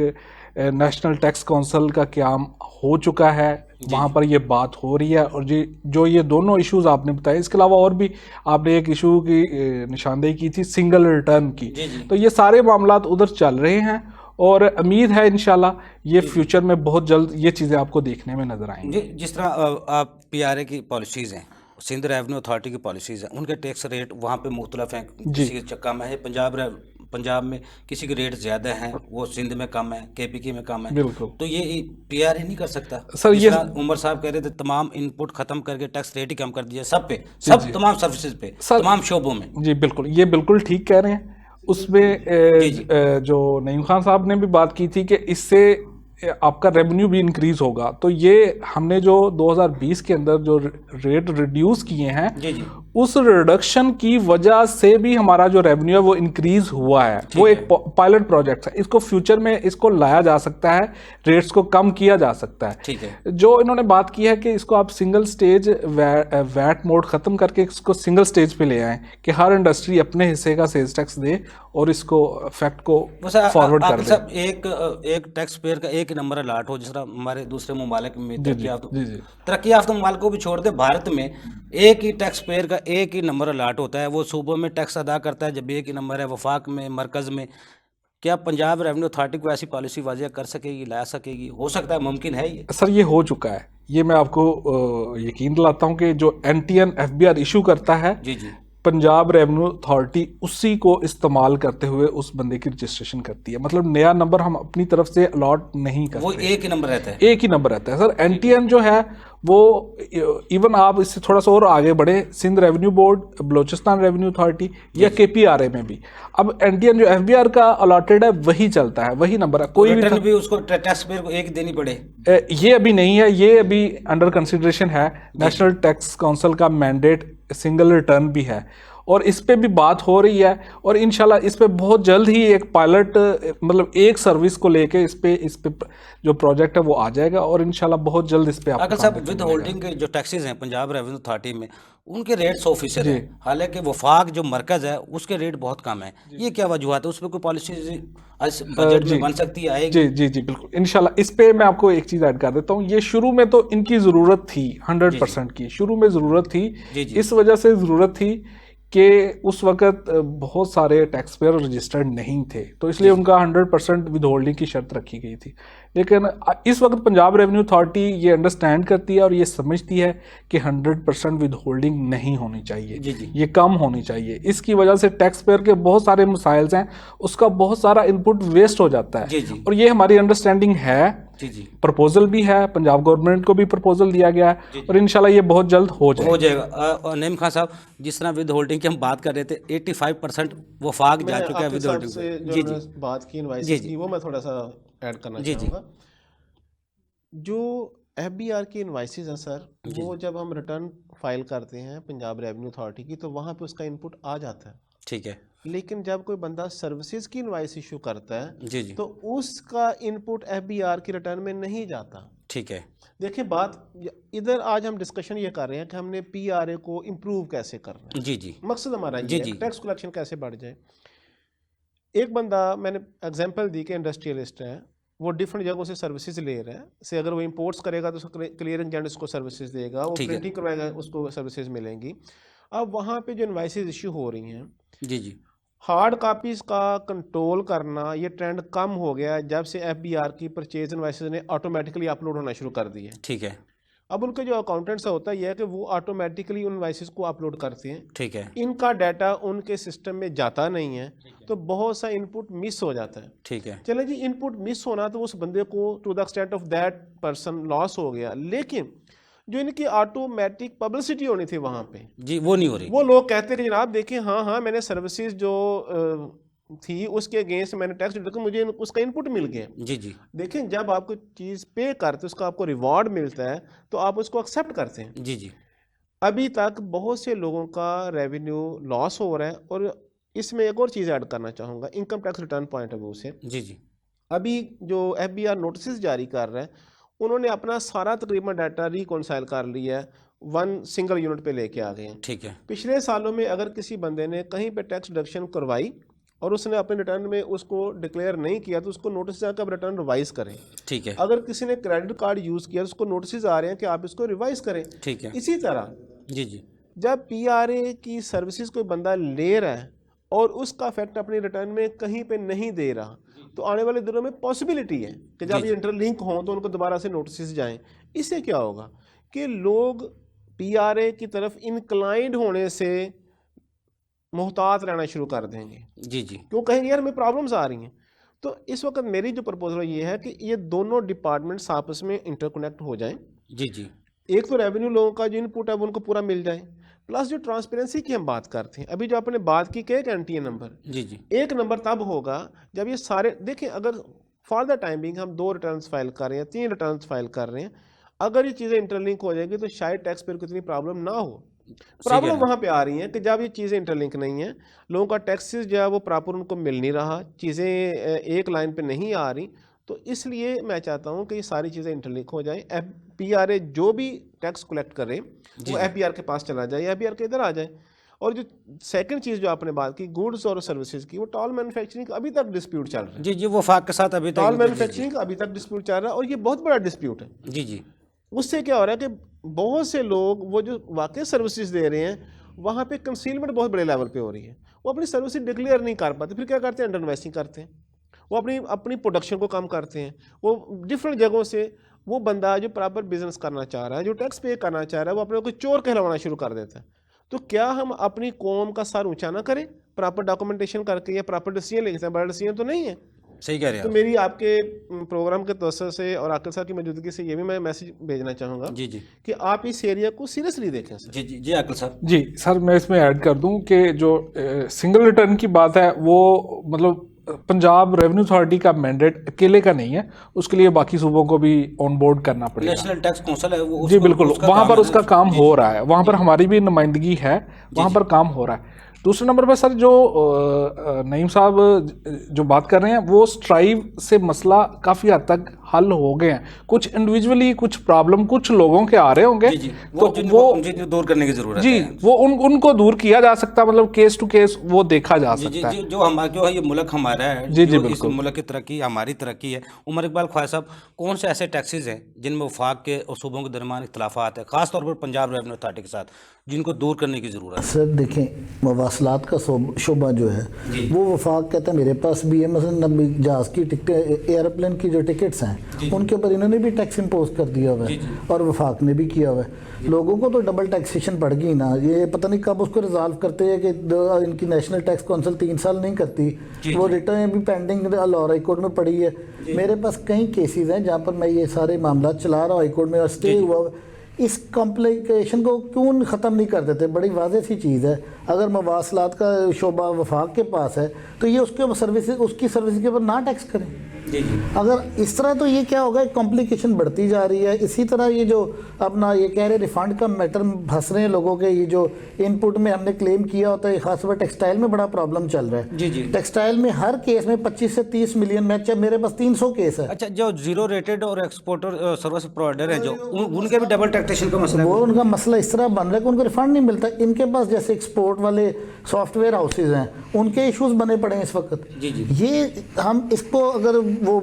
नेशनल टैक्स काउंसिल का क़याम हो चुका है, वहाँ पर ये बात हो रही है। और जो ये दोनों इश्यूज आपने बताए, इसके अलावा और भी आपने एक इशू की निशानदेही की थी, सिंगल रिटर्न की। तो ये सारे मामलात उधर चल रहे हैं और उम्मीद है इंशाल्लाह ये फ्यूचर में बहुत जल्द ये चीज़ें आपको देखने में नजर आएंगी। जिस तरह आप पीआरए की पॉलिसीज़ हैं, सिंध रेवेन्यू अथॉरिटी की पॉलिसीज़ हैं, उनके टैक्स रेट वहाँ पे मुख्तलिफ हैं, किसी के कम है, पंजाब में किसी के रेट ज़्यादा हैं, वो सिंध में कम है, केपीके में कम है। बिल्कुल। तो ये पीआरए नहीं कर सकता सर, ये उमर साहब कह रहे थे तमाम इनपुट ख़त्म करके टैक्स रेट ही कम कर दिया सब पे, सब तमाम सर्विसेज पे, तमाम शोबों में। जी बिल्कुल, ये बिल्कुल ठीक कह रहे हैं। उसमें जो नईम खान साहब ने भी बात की थी कि इससे आपका रेवेन्यू भी इंक्रीज होगा। तो ये हमने जो 2020 के अंदर जो रेट रिड्यूस किए हैं, उस रिडक्शन की वजह से भी हमारा जो रेवेन्यू है वो इंक्रीज हुआ है। वो एक पायलट प्रोजेक्ट है, इसको फ्यूचर में इसको लाया जा सकता है, रेट्स को कम किया जा सकता है। ठीक है। जो इन्होंने बात की है कि इसको आप सिंगल स्टेज वैट मोड खत्म करके इसको सिंगल स्टेज पे ले आए कि हर इंडस्ट्री अपने हिस्से का सेल्स टैक्स दे और इसको फैक्ट को फॉरवर्ड कर दे। एक टैक्स पेयर का एक नंबर अलाट हो, जिस तरह हमारे दूसरे ममालिक में तरक्की याफ्ता ममालिक को भी छोड़ दे, भारत में एक ही टैक्स पेयर का एक ही नंबर अलाट होता है, वो सूबों में टैक्स अदा करता है जब एक ही नंबर है, वफाक में, मरकज़ में। क्या पंजाब रेवेन्यू अथॉरिटी को ऐसी पॉलिसी वाजिया कर सकेगी, ला सकेगी? हो सकता है, मुमकिन है ये? सर ये हो चुका है, ये मैं आपको यकीन दिलाता हूँ कि जो NTN FBR इशू करता है, जी पंजाब रेवेन्यू अथॉरिटी उसी को इस्तेमाल करते हुए उस बंदे की रजिस्ट्रेशन करती है। मतलब नया नंबर हम अपनी तरफ से अलॉट नहीं करते, वो एक ही नंबर रहता है, एक ही नंबर रहता है। सर NTN जो है वो इवन आप इससे थोड़ा सा और आगे बढ़े, Sindh revenue board, Balochistan revenue authority या KPRA में भी अब NTN जो FBR का अलॉटेड है वही चलता है, वही नंबर है। कोई भी उसको टैक्स पेयर को एक देनी पड़े, ये अभी नहीं है, ये अभी अंडर कंसिडरेशन है। नेशनल टैक्स काउंसिल का मैंडेट सिंगल रिटर्न भी है और इस पे भी बात हो रही है और इंशाल्लाह इस पे बहुत जल्द ही एक पायलट, मतलब एक सर्विस को लेके इस पे जो प्रोजेक्ट है वो आ जाएगा और इंशाल्लाह बहुत जल्द इस पे अगर साहब विद होल्डिंग के जो टैक्सेस हैं पंजाब रेवेन्यू अथॉरिटी में, उनके रेट 100% है, हालांकि वफाक जो मरकज़ है उसके रेट बहुत कम है। ये क्या वजूहत है? उस पर कोई पॉलिसी बजट में बन सकती है, आएगी? जी बिल्कुल, इंशाल्लाह। इस पे मैं आपको एक चीज़ ऐड कर देता हूँ। ये शुरू में तो इनकी ज़रूरत थी, 100% की शुरू में ज़रूरत थी। इस वजह से ज़रूरत थी कि उस वक्त बहुत सारे टैक्स पेयर रजिस्टर्ड नहीं थे, तो इसलिए उनका 100% विद होल्डिंग की शर्त रखी गई थी। लेकिन इस वक्त पंजाब रेवेन्यू अथॉरिटी ये अंडरस्टैंड करती है और ये समझती है कि 100% विद होल्डिंग नहीं होनी चाहिए, ये कम होनी चाहिए। इसकी वजह से टैक्स पेयर के बहुत सारे मसाइल्स हैं, उसका बहुत सारा इनपुट वेस्ट हो जाता है और ये हमारी अंडरस्टैंडिंग है। प्रपोजल भी है, पंजाब गवर्नमेंट को भी प्रपोजल दिया गया है और इंशाल्लाह ये बहुत जल्द हो जाएगा। नईम खान साहब, जिस तरह विद होल्डिंग की हम बात कर रहे थे, 85% वफाक जा चुका है विद होल्डिंग। जी बात की इनवाइसेस की, वो मैं थोड़ा सा ऐड करना चाहूँगा। जो FBR की इनवाइसेस हैं सर, वो जब हम रिटर्न फाइल करते हैं पंजाब रेवेन्यू अथॉरिटी की, तो वहाँ पे उसका इनपुट आ जाता है, ठीक है। लेकिन जब कोई बंदा सर्विसेज की इनवाइस इशू करता है तो उसका इनपुट FBR की रिटर्न में नहीं जाता, ठीक है। देखिए बात इधर आज हम डिस्कशन ये कर रहे हैं कि हमने PRA को इम्प्रूव कैसे करना है। जी मकसद हमारा ये है टैक्स कलेक्शन कैसे बढ़ जाए। एक बंदा, मैंने एग्जांपल दी कि इंडस्ट्रियलिस्ट है, वो डिफरेंट जगहों से सर्विसेज ले रहा है। से अगर वो इंपोर्ट्स करेगा तो उसको क्लियरेंस एजेंट उसको सर्विसेज देगा, वो प्रिंटिंग करवाएगा उसको सर्विसेज मिलेंगी। अब वहाँ पे जो इनवाइसेज इशू हो रही हैं, जी हार्ड कापीज़ का कंट्रोल करना ये ट्रेंड कम हो गया है जब से FBR की परचेज इनवॉइसेस ने ऑटोमेटिकली अपलोड होना शुरू कर दिए। ठीक है। अब उनके जो अकाउंटेंट्स होता है कि वो ऑटोमेटिकली उन इनवॉइसेस को अपलोड करते हैं। ठीक है। इनका डाटा उनके सिस्टम में जाता नहीं है, तो बहुत सा इनपुट मिस हो जाता है। ठीक है। चले जी, इनपुट मिस होना तो उस बंदे को to the extent of that person loss हो गया, लेकिन जो इनकी ऑटोमेटिक पब्लिसिटी होनी थी वहाँ पे जी वो नहीं हो रही। वो लोग कहते हैं कि जनाब देखिए हाँ मैंने सर्विसेज जो थी उसके अगेंस्ट मैंने टैक्स डिडक्ट, मुझे उसका इनपुट मिल गया। जी जी। देखें, जब आपको चीज़ पे करते उसका आपको रिवॉर्ड मिलता है तो आप उसको एक्सेप्ट करते हैं। जी जी। अभी तक बहुत से लोगों का रेवेन्यू लॉस हो रहा है। और इसमें एक और चीज़ ऐड करना चाहूँगा income tax return point of view से। जी जी। अभी जो FBR नोटिस जारी कर रहा है, उन्होंने अपना सारा तकरीबन डाटा रिकॉन्साइल कर लिया है, वन सिंगल यूनिट पे लेके आ गए हैं। ठीक है। पिछले सालों में अगर किसी बंदे ने कहीं पे टैक्स डिडक्शन करवाई और उसने अपने रिटर्न में उसको डिक्लेयर नहीं किया तो उसको नोटिस जाकर आप रिटर्न रिवाइज करें। ठीक है। अगर किसी ने क्रेडिट कार्ड यूज़ किया तो उसको नोटिस आ रहे हैं कि आप इसको रिवाइज करें। ठीक है। इसी तरह जी जी। जब PRA की सर्विसेज कोई बंदा ले रहा है और उसका इफेक्ट अपनी रिटर्न में कहीं पे नहीं दे रहा, तो आने वाले दिनों में पॉसिबिलिटी है कि जब ये इंटरलिंक हों तो उनको दोबारा से नोटिस जाएं। इससे क्या होगा कि लोग PRA की तरफ इनक्लाइंड होने से मोहतात रहना शुरू कर देंगे। जी जी। क्यों कहेंगे यार हमें प्रॉब्लम्स आ रही हैं। तो इस वक्त मेरी जो प्रपोजल ये है कि ये दोनों डिपार्टमेंट्स आपस में इंटरकनेक्ट हो जाएं। जी जी। एक तो रेवेन्यू लोगों का जो इनपुट है वो उनको पूरा मिल जाए, प्लस जो ट्रांसपेरेंसी की हम बात करते हैं, अभी जो आपने बात की कि एक NTA नंबर, जी जी। एक नंबर तब होगा जब ये सारे देखें, अगर फॉर द टाइमिंग हम 2 रिटर्न्स फाइल कर रहे हैं, 3 रिटर्न्स फाइल कर रहे हैं, अगर ये चीज़ें इंटरलिंक हो जाएगी तो शायद टैक्स पेयर को इतनी प्रॉब्लम ना हो। प्रॉब्लम वहाँ पे आ रही है कि जब ये चीज़ें इंटरलिंक नहीं है, लोगों का टैक्सेस जो है वो प्रॉपर उनको मिल नहीं रहा, चीज़ें एक लाइन पे नहीं आ रही। तो इसलिए मैं चाहता हूँ कि ये सारी चीज़ें इंटरलिंक हो जाएं। PRA जो भी टैक्स कलेक्ट करे वो FBR के पास चला जाए, FBR के इधर आ जाए। और जो सेकंड चीज़ जो आपने बात की गुड्स और सर्विसेज की, वो टॉल मैन्युफैक्चरिंग का अभी तक डिस्प्यूट चल रहा है। जी जी। वो वफाक के साथ अभी तक टॉल मैन्युफैक्चरिंग का अभी तक डिस्प्यूट चल रहा है और ये बहुत बड़ा डिस्प्यूट है। जी जी। उससे क्या हो रहा है कि बहुत से लोग वो जो वाकई सर्विसेज दे रहे हैं वहाँ पे कंसीलमेंट बहुत बड़े लेवल पे हो रही है, वो अपनी सर्विसेज डिक्लेयर नहीं कर पाते, फिर क्या करते हैं, अंडर इन्वेस्टिंग करते हैं, वो अपनी प्रोडक्शन को कम करते हैं। वो डिफरेंट जगहों से वो बंदा जो प्रॉपर बिजनेस करना चाह रहा है, जो टैक्स पे करना चाह रहा है, वो अपने को चोर कहलवाना शुरू कर देता है। तो क्या हम अपनी कौम का सर ऊंचा ना करें प्रॉपर डॉक्यूमेंटेशन करके या प्रॉपर डिसीजन लेते हैं? बड़ा डिसीजन तो नहीं है। सही कह रहे हैं तो आप। मेरी आपके प्रोग्राम के तवज्जो से और आकिल साहब की मौजूदगी से ये भी मैं मैसेज भेजना चाहूँगा जी जी। कि आप इस एरिया को सीरियसली देखें सर। जी जी। जी आकिल साहब। जी सर, मैं इसमें ऐड कर दूं कि जो सिंगल रिटर्न की बात है वो मतलब पंजाब रेवेन्यू अथॉरिटी का मैंडेट अकेले का नहीं है, उसके लिए बाकी सूबों को भी ऑन बोर्ड करना पड़ेगा। नेशनल टैक्स काउंसिल है वो, जी बिल्कुल, वहाँ पर उसका काम हो रहा है, वहाँ पर जी। हमारी भी नुमाइंदगी है, वहाँ पर काम हो रहा है। दूसरे नंबर पर सर जो नईम साहब जो बात कर रहे हैं वो स्ट्राइव से मसला काफ़ी हद तक हल हो गए हैं। कुछ इंडिविजुअली कुछ प्रॉब्लम कुछ लोगों के आ रहे होंगे, जी जी। तो वो दूर करने की जरूरत जी है। वो उनको दूर किया जा सकता, मतलब केस टू केस वो देखा जा जी जी। सकता है। जो है ये मुल्क हमारा है, जी जी जो इस बिल्कुल। मुल्क की तरक्की हमारी तरक्की है। उमर इकबाल ख्वाजा साहब, कौन से ऐसे टैक्सेस हैं जिनमें वफाक के और सूबों के दरमियान इख्तलाफात है, खासतौर पर पंजाब रेवेन्यू अथॉरिटी के साथ, जिनको दूर करने की ज़रूरत है? सर देखें, मवासलात का शोबा जो है वो वफाक कहता है मेरे पास भी है। मसलन अभी जहाज़ की टिकटें, एयरप्लेन की जो टिकट्स हैं उनके ऊपर इन्होंने भी टैक्स इम्पोज कर दिया हुआ है और वफाक ने भी किया हुआ है। लोगों को तो डबल टैक्सेशन पड़ गई ना, ये पता नहीं कब उसको रिजॉल्व करते हैं कि इनकी नेशनल टैक्स काउंसिल 3 साल नहीं करती, वो रिटर्न भी पेंडिंग लाहौर हाई कोर्ट में पड़ी है। मेरे पास कई केसेस हैं जहाँ पर मैं ये सारे मामला चला रहा हूँ हाई कोर्ट में और स्टे हुआ। इस कॉम्प्लिकेशन को क्यों ख़त्म नहीं कर देते? बड़ी वाज़ेह सी चीज़ है, अगर मवासलात का शोबा वफाक के पास है तो ये उसके सर्विस उसकी सर्विस के ऊपर ना टैक्स करें। अगर इस तरह तो ये क्या होगा, कॉम्प्लिकेशन बढ़ती जा रही है। इसी तरह ये जो अपना ये कह रहे रिफंड का मैटर फंस रहे हैं लोगों के, ये जो इनपुट में हमने क्लेम किया होता है, खासतौर पर टेक्सटाइल में बड़ा प्रॉब्लम चल रहा है। जी जी। टेक्सटाइल में हर केस में 25 से 30 मिलियन मैच है, मेरे पास 300 केस है। अच्छा, जो जीरो रेटेड और एक्सपोर्टर सर्विस प्रोवाइडर हैं, जो उनके भी डबल टैक्सेशन का मसला है। वो उनका मसला इस तरह बन रहा है कि उनको रिफंड नहीं मिलता। इनके पास जैसे एक्सपोर्ट एक्सपोर्ट वाले सॉफ्टवेयर हाउसेज हैं, उनके इश्यूज बने पड़े हैं इस वक्त। जी जी। ये हम इसको अगर वो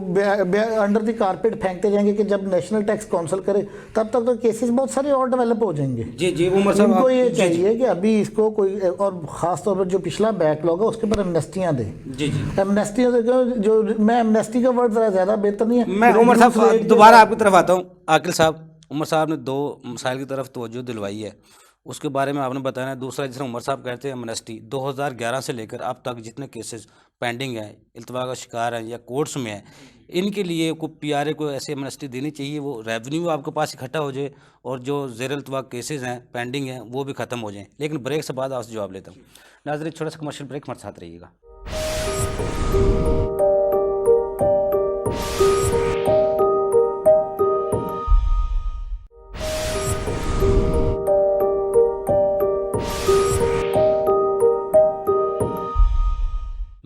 अंडर द कारपेट फेंकते जाएंगे कि जब नेशनल टैक्स काउंसिल करे तब तक तो केसेस बहुत सारे और डेवलप हो जाएंगे। जी जी उमर साहब, इनको ये जी, जी। चाहिए कि अभी इसको कोई, और खास तौर पर जो पिछला बैकलॉग है उसके ऊपर एमनेस्टियाँ दें। जी जी। एमनेस्टियाँ जो मैं एमनेस्टी का वर्ड ज़रा ज़्यादा बेहतर नहीं है। मैं उमर साहब दोबारा आपकी तरफ आता हूँ। आकिल साहब, उमर साहब ने 2 मसाइल की तरफ तवज्जो दिलवाई है, उसके बारे में आपने बताया। दूसरा, जिस उमर साहब कहते हैं एमनेस्टी, 2011 से लेकर अब तक जितने केसेस पेंडिंग हैं, इल्तवा का शिकार हैं या कोर्ट्स में हैं, इनके लिए को PRA को ऐसी एमनेस्टी देनी चाहिए, वो रेवेन्यू आपके पास इकट्ठा हो जाए और जो ज़ेर इल्तवा केसेस हैं पेंडिंग हैं वो भी ख़त्म हो जाएँ। लेकिन ब्रेक से बाद आपसे जवाब लेता हूँ। नाज़रीन, छोटा सा कमर्शियल ब्रेक, हमारे साथ रहिएगा।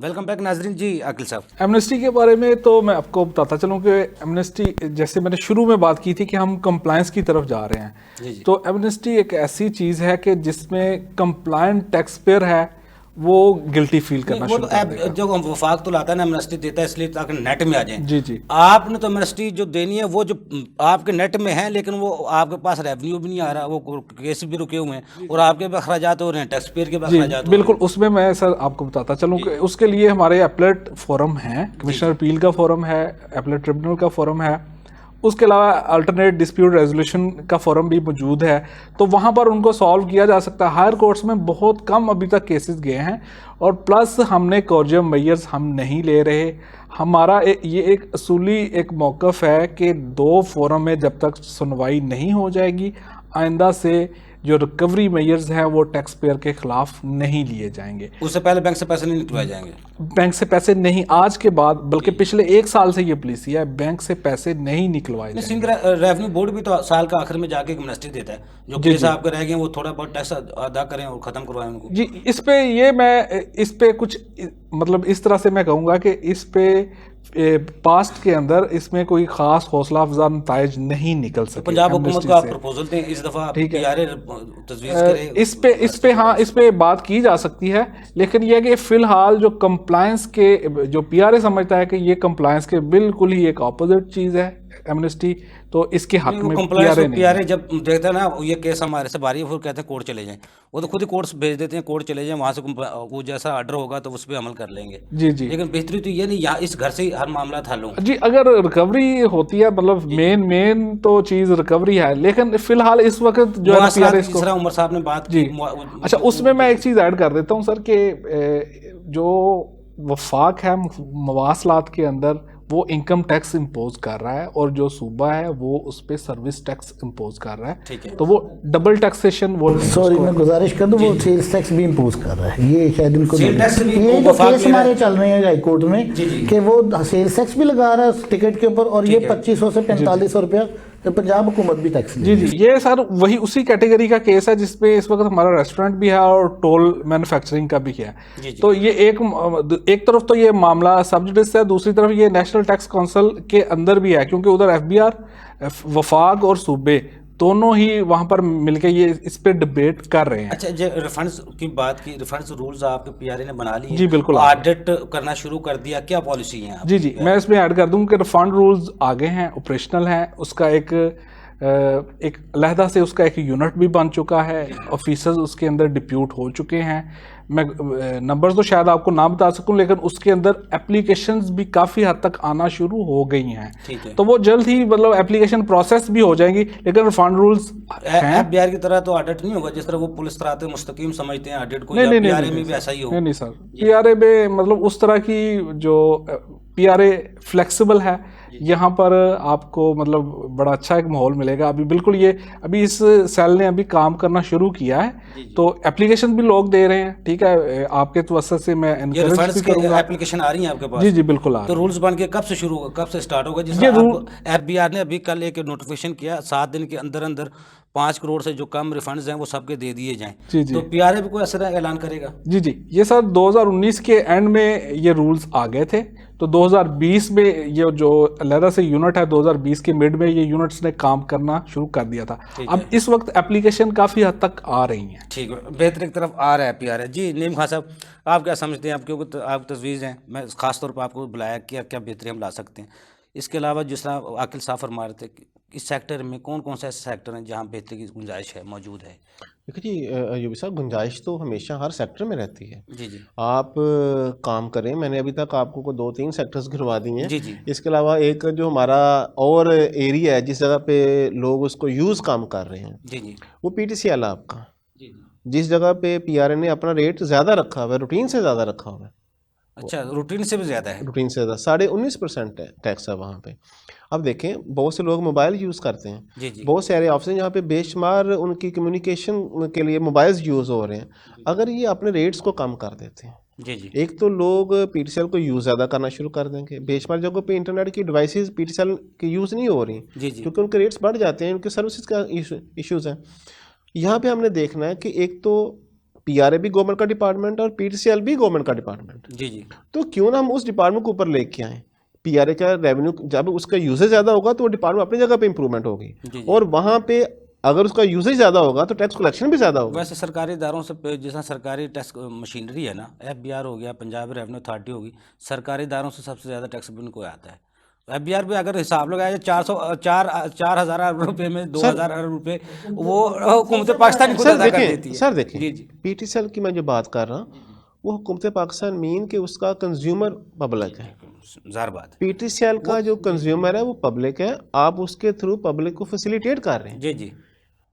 वेलकम बैक नाजरीन। जी आकिल साहब, एमनेस्टी के बारे में तो मैं आपको बताता चलूँ कि एमनेस्टी, जैसे मैंने शुरू में बात की थी कि हम कंप्लायंस की तरफ जा रहे हैं, जी जी। तो एमनेस्टी एक ऐसी चीज़ है कि जिसमें कंप्लायंट टैक्स पेयर है वो गिल्टी फील करना वो शुरू तो कर ऐप देगा। जो हम वफाक तो लाता है ना, एमनेस्टी देता है इसलिए ताकि नेट में आ जाए। जी जी। आपने तो एमनेस्टी जो देनी है वो जो आपके नेट में है, लेकिन वो आपके पास रेवेन्यू भी नहीं आ रहा, वो केस भी रुके हुए हैं और आपके भी अखराजात हो रहे हैं, टैक्स पेयर के भी जी अखराजात हो बिल्कुल। उसमें मैं सर आपको बताता चलूँ कि उसके लिए हमारे एपलेट फोरम है, कमिश्नर अपील का फोरम है, एपलेट ट्रिब्यूनल का फोरम है, उसके अलावा अल्टरनेट डिस्प्यूट रेजोल्यूशन का फोरम भी मौजूद है, तो वहाँ पर उनको सॉल्व किया जा सकता है। हायर कोर्ट्स में बहुत कम अभी तक केसेस गए हैं, और प्लस हमने कॉर्जियम मेयर्स हम नहीं ले रहे। हमारा ये एक असूली एक मौक़िफ़ है कि 2 फोरम में जब तक सुनवाई नहीं हो जाएगी, आइंदा से जो रिकवरी मेयर्स हैं वो टैक्स पेयर के खिलाफ नहीं लिए जाएंगे। उससे पहले बैंक से पैसे नहीं निकलवाए जाएंगे। बैंक से पैसे नहीं, आज के बाद, बल्कि पिछले 1 साल से ये पॉलिसी है, बैंक से पैसे नहीं निकलवाए जाएंगे। सिंह रेवेन्यू बोर्ड भी तो साल का आखिर में जाके एमनेस्टी देता है, जो केस आपके रह गए वो थोड़ा बहुत टैक्स अदा करें और ख़त्म करवाएं उनको। जी, इस पे ये मैं इस पे कुछ मतलब इस तरह से मैं कहूँगा कि इस पे पास्ट के अंदर इसमें कोई खास हौसला अफजा नताइज नहीं निकल सके। पंजाब हुकूमत एमनेस्टी को आप से। प्रपोजल दें इस दफ़ा, ठीक है। PRA तजवीज़ करे इस पे हाँ, इस पे बात की जा सकती है, लेकिन यह कि फिलहाल जो कंप्लायंस के, जो PRA समझता है कि ये कंप्लायंस के बिल्कुल ही एक ऑपोजिट चीज़ है एमनेस्टी, तो इसके हक में PRA जब देखता है ना ये केस हमारे से बारी है, फिर कहते हैं कोर्ट चले जाएं, वो तो खुद ही कोर्ट्स भेज देते हैं, कोर्ट चले जाएं, वहाँ से वो जैसा ऑर्डर होगा तो उस पर अमल कर लेंगे। जी जी। लेकिन बेहतरी तो ये नहीं, यहाँ इस घर से ही हर मामला हल हो। जी, अगर रिकवरी होती है, मतलब मेन तो चीज़ रिकवरी है, लेकिन फिलहाल इस वक्त जो है PRA इसको, तीसरा उमर साहब ने बात जी। की। अच्छा, उसमें मैं एक चीज़ ऐड कर देता हूँ सर कि जो वफाक है मवासलात के अंदर वो इनकम टैक्स इम्पोज कर रहा है, और जो सूबा है वो उस पर सर्विस टैक्स इम्पोज कर रहा ठीक है। है, तो वो डबल टैक्सेशन वो सॉरी मैं गुजारिश कर दूं, वो सेल्स टैक्स भी इम्पोज कर रहा है, ये शायद इनको सेल टैक्स भी ये वो जो वफाक केस ले रहा हमारे है। चल रहे हैं हाई कोर्ट में जी, जी। कि वो सेल्स टैक्स भी लगा रहा है उस टिकट के ऊपर, और ये 2500 से 4500 रुपया पंजाब हुकूमत भी टैक्स ले जी जी। ये सर वही उसी कैटेगरी का केस है जिसपे इस वक्त हमारा रेस्टोरेंट भी है और टोल मैन्युफैक्चरिंग का भी है। जी, जी। तो ये एक तरफ तो ये मामला सब जुडिस है, दूसरी तरफ ये नेशनल टैक्स काउंसिल के अंदर भी है, क्योंकि उधर FBR, वफाक और सूबे दोनों ही वहां पर मिलके ये इस पे डिबेट कर रहे हैं। अच्छा, जो रिफंड्स की बात की, रिफंड्स रूल्स आपके PRA ने बना लिए? जी, बिल्कुल। ऑडिट करना शुरू कर दिया, क्या पॉलिसी है? जी जी, मैं इसमें ऐड कर दूं कि रिफंड रूल्स आगे हैं, ऑपरेशनल हैं, उसका एक अलहदा से उसका एक यूनिट भी बन चुका है, ऑफिसर्स उसके अंदर डिप्यूट हो चुके हैं। मैं नंबर्स तो शायद आपको ना बता सकूं, लेकिन उसके अंदर एप्लीकेशंस भी काफ़ी हद तक आना शुरू हो गई हैं। ठीक है। तो वो जल्द ही मतलब एप्लीकेशन प्रोसेस भी हो जाएंगी, लेकिन रिफंड रूल्स हैं। FBR की तरह तो ऑडिट नहीं होगा, जिस तरह वो पुलिस तरह मुस्तकीम समझते हैं ऑडिट को, नहीं या नहीं PRA नहीं में भी ऐसा ही हो? नहीं सर, PRA में मतलब उस तरह की जो PRA फ्लेक्सिबल है, यहाँ पर आपको मतलब बड़ा अच्छा एक माहौल मिलेगा। अभी इस सेल ने अभी काम करना शुरू किया है, तो एप्लीकेशन भी लोग दे रहे हैं। ठीक है, आपके तवज्जो से मैं ये एनकरेज रिफंड्स भी की करूंगा। एप्लीकेशन आ रही है आपके पास? जी जी बिल्कुल आ तो रही रूल्स बन के कब से शुरू होगा, कब से स्टार्ट होगा? जिस ये FBR ने अभी कल एक नोटिफिकेशन किया, 7 दिन के अंदर अंदर 5 करोड़ से जो कम रिफंड्स हैं वो सबके दे दिए जाएं, जी, जी। तो पीआरए भी कोई असर ऐलान करेगा? जी जी, ये सर 2019 के एंड में ये रूल्स आ गए थे, तो 2020 में ये जो अलहदा से यूनिट है 2020 के मिड में ये यूनिट्स ने काम करना शुरू कर दिया था। अब इस वक्त एप्लीकेशन काफ़ी हद तक आ रही हैं। ठीक है, बेहतर की तरफ आ रहा है पीआरए। जी नीम खान साहब, आप क्या समझते हैं? आप क्योंकि आप तजवीज़ हैं, मैं खास तौर पर आपको बुलाया कि क्या बेहतरी हम ला सकते हैं। इसके अलावा जिस तरह आकिल साहब फरमा रहे थे कि इस सेक्टर में कौन कौन से ऐसे सेक्टर हैं जहाँ बेहतरी की गुंजाइश है, मौजूद है? देखिए जी यूबी साहब, गुंजाइश तो हमेशा हर सेक्टर में रहती है। जी जी आप काम करें, मैंने अभी तक आपको को 2-3 सेक्टर्स गिनवा दिए हैं। जी जी इसके अलावा एक जो हमारा और एरिया है जिस जगह पे लोग उसको यूज़ काम कर रहे हैं, जी जी वो PTCL है आपका। जी जी। जिस जगह पे PRA ने अपना रेट ज़्यादा रखा हुआ है, रूटीन से ज़्यादा रखा हुआ है, अच्छा, रूटीन से भी ज़्यादा है? रूटीन से ज़्यादा 19.5% है टैक्स है वहाँ पे। अब देखें, बहुत से लोग मोबाइल यूज़ करते हैं, जी जी बहुत सारे ऑप्शन हैं जहाँ पे बेशुमार उनकी कम्युनिकेशन के लिए मोबाइल्स यूज़ हो रहे हैं। अगर ये अपने रेट्स को कम कर देते हैं, जी जी एक तो लोग PTCL को यूज़ ज़्यादा करना शुरू कर देंगे। बेशुमार जगहों पे इंटरनेट की डिवाइसेस PTCL की यूज़ नहीं हो रही जी जी क्योंकि उनके रेट्स बढ़ जाते हैं, उनके सर्विसेज का इश्यूज़ हैं। यहाँ पे हमने देखना है कि एक तो PRA भी गवर्नमेंट का डिपार्टमेंट और PTCL भी गवर्नमेंट का डिपार्टमेंट, जी जी तो क्यों ना हम उस डिपार्टमेंट को ऊपर लेके आएँ। PRA का रेवेन्यू जब उसका यूजेज ज़्यादा होगा तो वो डिपार्टमेंट अपनी जगह पे इंप्रूवमेंट होगी, जी। और वहाँ पे अगर उसका यूजेज ज़्यादा होगा तो टैक्स कलेक्शन भी ज़्यादा होगा। वैसे सरकारी इदारों से जैसा सरकारी टैक्स मशीनरी है ना, FBR हो गया, पंजाब रेवेन्यू अथॉरिटी होगी, सरकारी इदारों से सबसे ज़्यादा टैक्स भी उनको आता है। FBR पे अगर हिसाब लगाया 4,000 अरब रुपए में 2,000 अरब रुपए वो हुकूमत पाकिस्तान खुद अदा कर देती है। सर देखें, जी जी PTCL की मैं जो बात कर रहा हूँ वो हुकूमत पाकिस्तान मीन के उसका कंज्यूमर पब्लिक है। ज़ाहिर बात। PTCL का जो कंज्यूमर है वो पब्लिक है, आप उसके थ्रू पब्लिक को फैसिलिटेट कर रहे हैं। जी जी,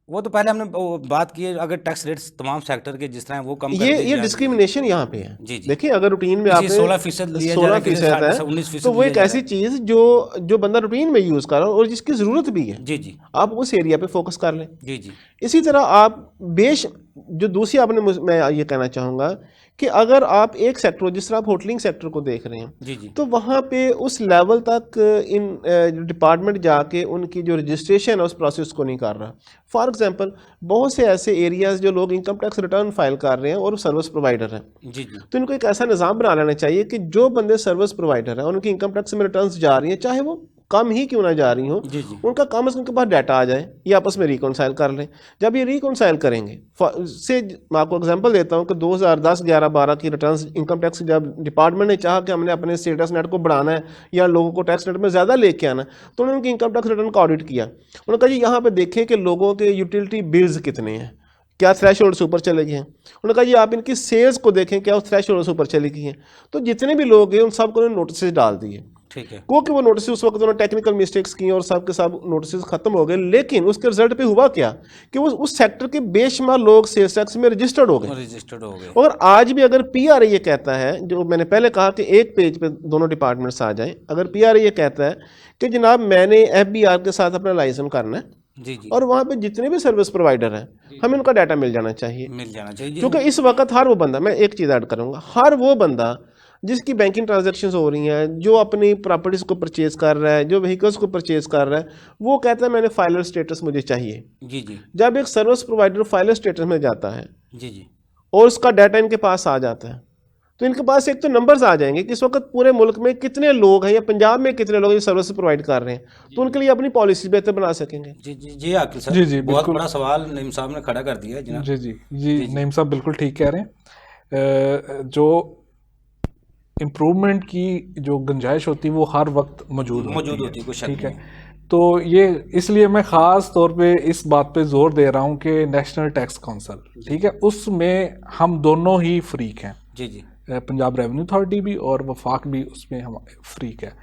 वो तो पहले हमने वो बात की है, अगर टैक्स रेट्स तमाम सेक्टर के जिस तरह वो कम कर दिए ये जाएं। डिस्क्रिमिनेशन यहाँ पे है। जी जी। देखिए, अगर रूटीन में किसी आपने 16% लिया जा रहा है, किसी 16% है 19% तो वो लिया एक जा ऐसी चीज़ जो बंदा रूटीन में यूज़ कर रहा है और जिसकी ज़रूरत भी है, जी जी आप उस एरिया पे फोकस कर लें। जी जी इसी तरह आप जो दूसरी आपने मैं ये कहना चाहूँगा कि अगर आप एक सेक्टर, जिस तरह आप होटलिंग सेक्टर को देख रहे हैं, जी जी तो वहाँ पे उस लेवल तक इन डिपार्टमेंट जाके उनकी जो रजिस्ट्रेशन है उस प्रोसेस को नहीं कर रहा। फॉर एग्जांपल, बहुत से ऐसे एरियाज़ जो लोग इनकम टैक्स रिटर्न फाइल कर रहे हैं और सर्विस प्रोवाइडर हैं, जी जी तो इनको एक ऐसा निज़ाम बना लेना चाहिए कि जो बंदे सर्विस प्रोवाइडर हैं उनकी इनकम टैक्स में रिटर्न्स जा रही हैं, चाहे वो कम ही क्यों ना जा रही हो, जी जी उनका कम से उनके पास डाटा आ जाए, ये आपस में रिकॉन्साइल कर लें। जब ये रिकॉन्साइल करेंगे, से मैं आपको एग्जांपल देता हूँ कि 2010, 11, 12 की रिटर्न्स इनकम टैक्स जब डिपार्टमेंट ने चाहा कि हमने अपने स्टेटस नेट को बढ़ाना है या लोगों को टैक्स नेट में ज़्यादा लेके आना है, तो उन्होंने उनकी इनकम टैक्स रिटर्न का ऑडिट किया। उन्होंने कहा जी यहाँ पर देखें कि लोगों के यूटिलिटी बिल्स कितने हैं, क्या थ्रेश होल्ड से ऊपर चले गए हैं। उन्होंने कहा जी आप इनकी सेल्स को देखें, क्या उस थ्रेश होल्ड से ऊपर चली गई हैं। तो जितने भी लोग हैं उन सबको उन्होंने नोटिस डाल दिए, ठीक है। क्योंकि वो नोटिस उस वक्त उन्होंने टेक्निकल मिस्टेक्स की और सब के सब नोटिस खत्म हो गए, लेकिन उसके रिजल्ट पे हुआ क्या कि वो उस सेक्टर के बेशुमार लोग सेल्स टैक्स में रजिस्टर्ड हो गए। रजिस्टर्ड हो गए। और आज भी अगर PRA ये कहता है, जो मैंने पहले कहा कि एक पेज पे दोनों डिपार्टमेंट्स आ जाएं, अगर PRA ये कहता है कि जनाब मैंने FBR के साथ अपना लाइसेंस करना है जी जी और वहाँ पे जितने भी सर्विस प्रोवाइडर हैं हमें उनका डाटा मिल जाना चाहिए, मिल जाना चाहिए। क्योंकि इस वक्त हर वो बंदा, मैं एक चीज़ ऐड करूँगा, हर वो बंदा जिसकी बैंकिंग ट्रांजैक्शंस हो रही हैं, जो अपनी प्रॉपर्टीज़ को परचेज कर रहा है, जो व्हीकल्स को परचेज कर रहा है, वो कहता है मैंने फाइलर स्टेटस मुझे चाहिए। जी जी जब एक सर्विस प्रोवाइडर फाइलर स्टेटस में जाता है जी जी और उसका डाटा इनके पास आ जाता है, तो इनके पास एक तो नंबर्स आ जाएंगे कि इस वक्त पूरे मुल्क में कितने लोग हैं या पंजाब में कितने लोग ये सर्विस प्रोवाइड कर रहे हैं, तो उनके लिए अपनी पॉलिसी बेहतर बना सकेंगे। जी जी जी आकिल सर, जी, जी, बहुत बिल्कुल। बड़ा सवाल नईम साहब ने खड़ा कर दिया है जनाब। जी जी जी नईम साहब बिल्कुल ठीक कह रहे हैं। जो इम्प्रूवमेंट की जो गुंजाइश होती है वो हर वक्त मौजूद होती है, कोई शक ठीक नहीं है। तो ये इसलिए मैं ख़ास तौर पे इस बात पे जोर दे रहा हूँ कि नेशनल टैक्स काउंसिल, ठीक है, उसमें हम दोनों ही फ्रीक हैं। जी जी पंजाब रेवेन्यू अथॉरिटी भी और वफाक भी उसमें हम फ्रीक है।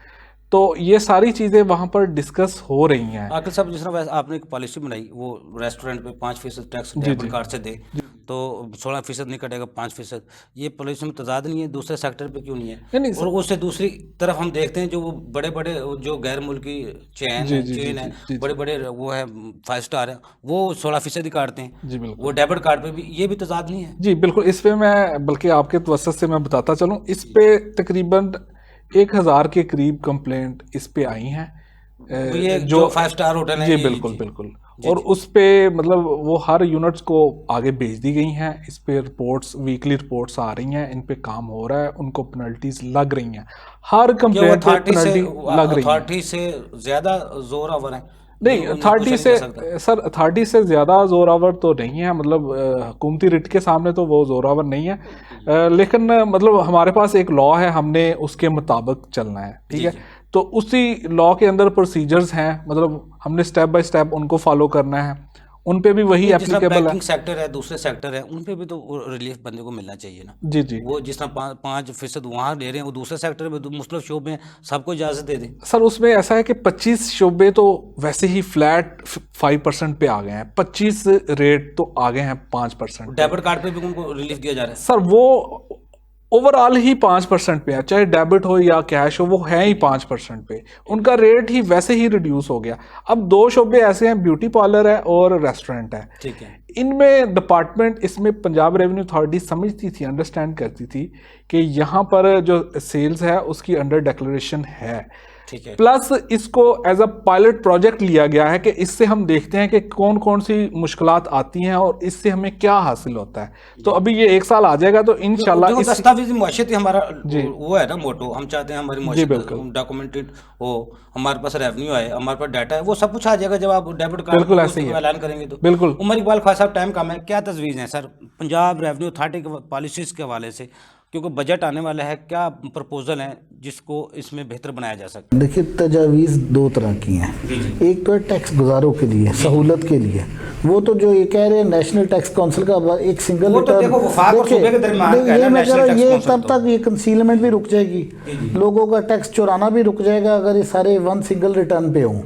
तो ये सारी चीज़ें वहाँ पर डिस्कस हो रही हैं। आकिल साहब, जिस तरह आपने एक पॉलिसी बनाई वो रेस्टोरेंट पे 5% टैक्स डेबिट कार्ड से दे, तो 16% नहीं कटेगा 5%, ये पॉलिसी में तजाद नहीं है? दूसरे सेक्टर पे क्यों नहीं है? नहीं, और उससे दूसरी तरफ हम देखते हैं जो वो बड़े बड़े जो गैर मुल्की चेन है, बड़े बड़े वो है 5 स्टार है, वो 16% ही काटते हैं। जी बिल्कुल, वो डेबिट कार्ड पे भी, ये भी तजाद नहीं है? जी बिल्कुल। इस पे मैं बल्कि आपके तवज्जुह से मैं बताता चलूँ, इस पे तकरीबन 1000 के करीब कंप्लेंट इस पे आई हैं। ये जो 5 स्टार होटल है, जी बिल्कुल बिल्कुल। और उस पे मतलब वो हर यूनिट्स को आगे भेज दी गई हैं। इस पे रिपोर्ट्स, वीकली रिपोर्ट्स आ रही हैं, इन पे काम हो रहा है, उनको पेनल्टीज लग रही हैं, हर कंप्लेंट पे पेनल्टी लग रही है। अथॉरिटी से ज़्यादा जोरावर है? नहीं, अथॉरिटी से सर, अथॉरिटी से ज़्यादा जोरावर तो नहीं है, मतलब हुकूमती रिट के सामने तो वो जोरावर नहीं है, लेकिन मतलब हमारे पास एक लॉ है, हमने उसके मुताबिक चलना है, ठीक है। तो उसी लॉ के अंदर प्रोसीजर्स हैं, मतलब हमने स्टेप बाय स्टेप उनको फॉलो करना है, उन पे भी वही एप्लीकेबल है। बैंकिंग सेक्टर है, दूसरे सेक्टर है, उन पे भी तो रिलीफ बंदे को मिलना चाहिए ना। जी जी। वो जिस तरह 5% वहाँ ले रहे हैं, वो दूसरे सेक्टर में मुख्तलिफ शोबे हैं, सबको इजाज़त दे दें। सर उसमें ऐसा है कि 25 शोबे तो वैसे ही फ्लैट 5% पे आ गए हैं, 25 रेट तो आ गए हैं 5%। डेबिट कार्ड पे भी उनको रिलीफ दिया जा रहा है? सर वो ओवरऑल ही 5% पे है, चाहे डेबिट हो या कैश हो, वो है ही 5% पे, उनका रेट ही वैसे ही रिड्यूस हो गया। अब 2 शोबे ऐसे हैं, ब्यूटी पार्लर है और रेस्टोरेंट है, ठीक है। इनमें डिपार्टमेंट, इसमें पंजाब रेवेन्यू अथॉरिटी समझती थी, अंडरस्टैंड करती थी कि यहाँ पर जो सेल्स है उसकी अंडर डिक्लेरेशन है, ठीक है। प्लस इसको एज अ पायलट प्रोजेक्ट लिया गया है कि इससे हम देखते हैं कि कौन कौन सी मुश्किलात आती हैं और इससे हमें क्या हासिल होता है। तो अभी ये 1 साल आ जाएगा, तो इंशाल्लाह दस्तावेजी मुआशरत हमारा वो है ना मोटो, हम चाहते हैं हमारी मुआशरत डॉक्यूमेंटेड हो, हमारे पास रेवेन्यू आए, हमारे पास डाटा है, वो सब कुछ आ जाएगा जब आप डेबिट कार्ड ऐलान करेंगे तो। बिल्कुल। उमर इकबाल खान साहब, टाइम कम है, क्या तजवीज़ है सर पंजाब रेवेन्यू अथॉरिटी के पॉलिसीज के हवाले से, क्योंकि बजट आने वाला है, क्या प्रपोजल है जिसको इसमें बेहतर बनाया जा सकता है? देखिए, तजावीज़ 2 तरह की हैं। एक तो है टैक्स गुजारों के लिए, सहूलत के लिए, वो तो जो ये कह रहे हैं नेशनल टैक्स काउंसिल का एक सिंगल रिटर्न, ये मैं कह रहा हूँ, ये तब तक ये कंसीलमेंट भी रुक जाएगी, लोगों का टैक्स चुराना भी रुक जाएगा अगर ये सारे 1 सिंगल रिटर्न पे हों।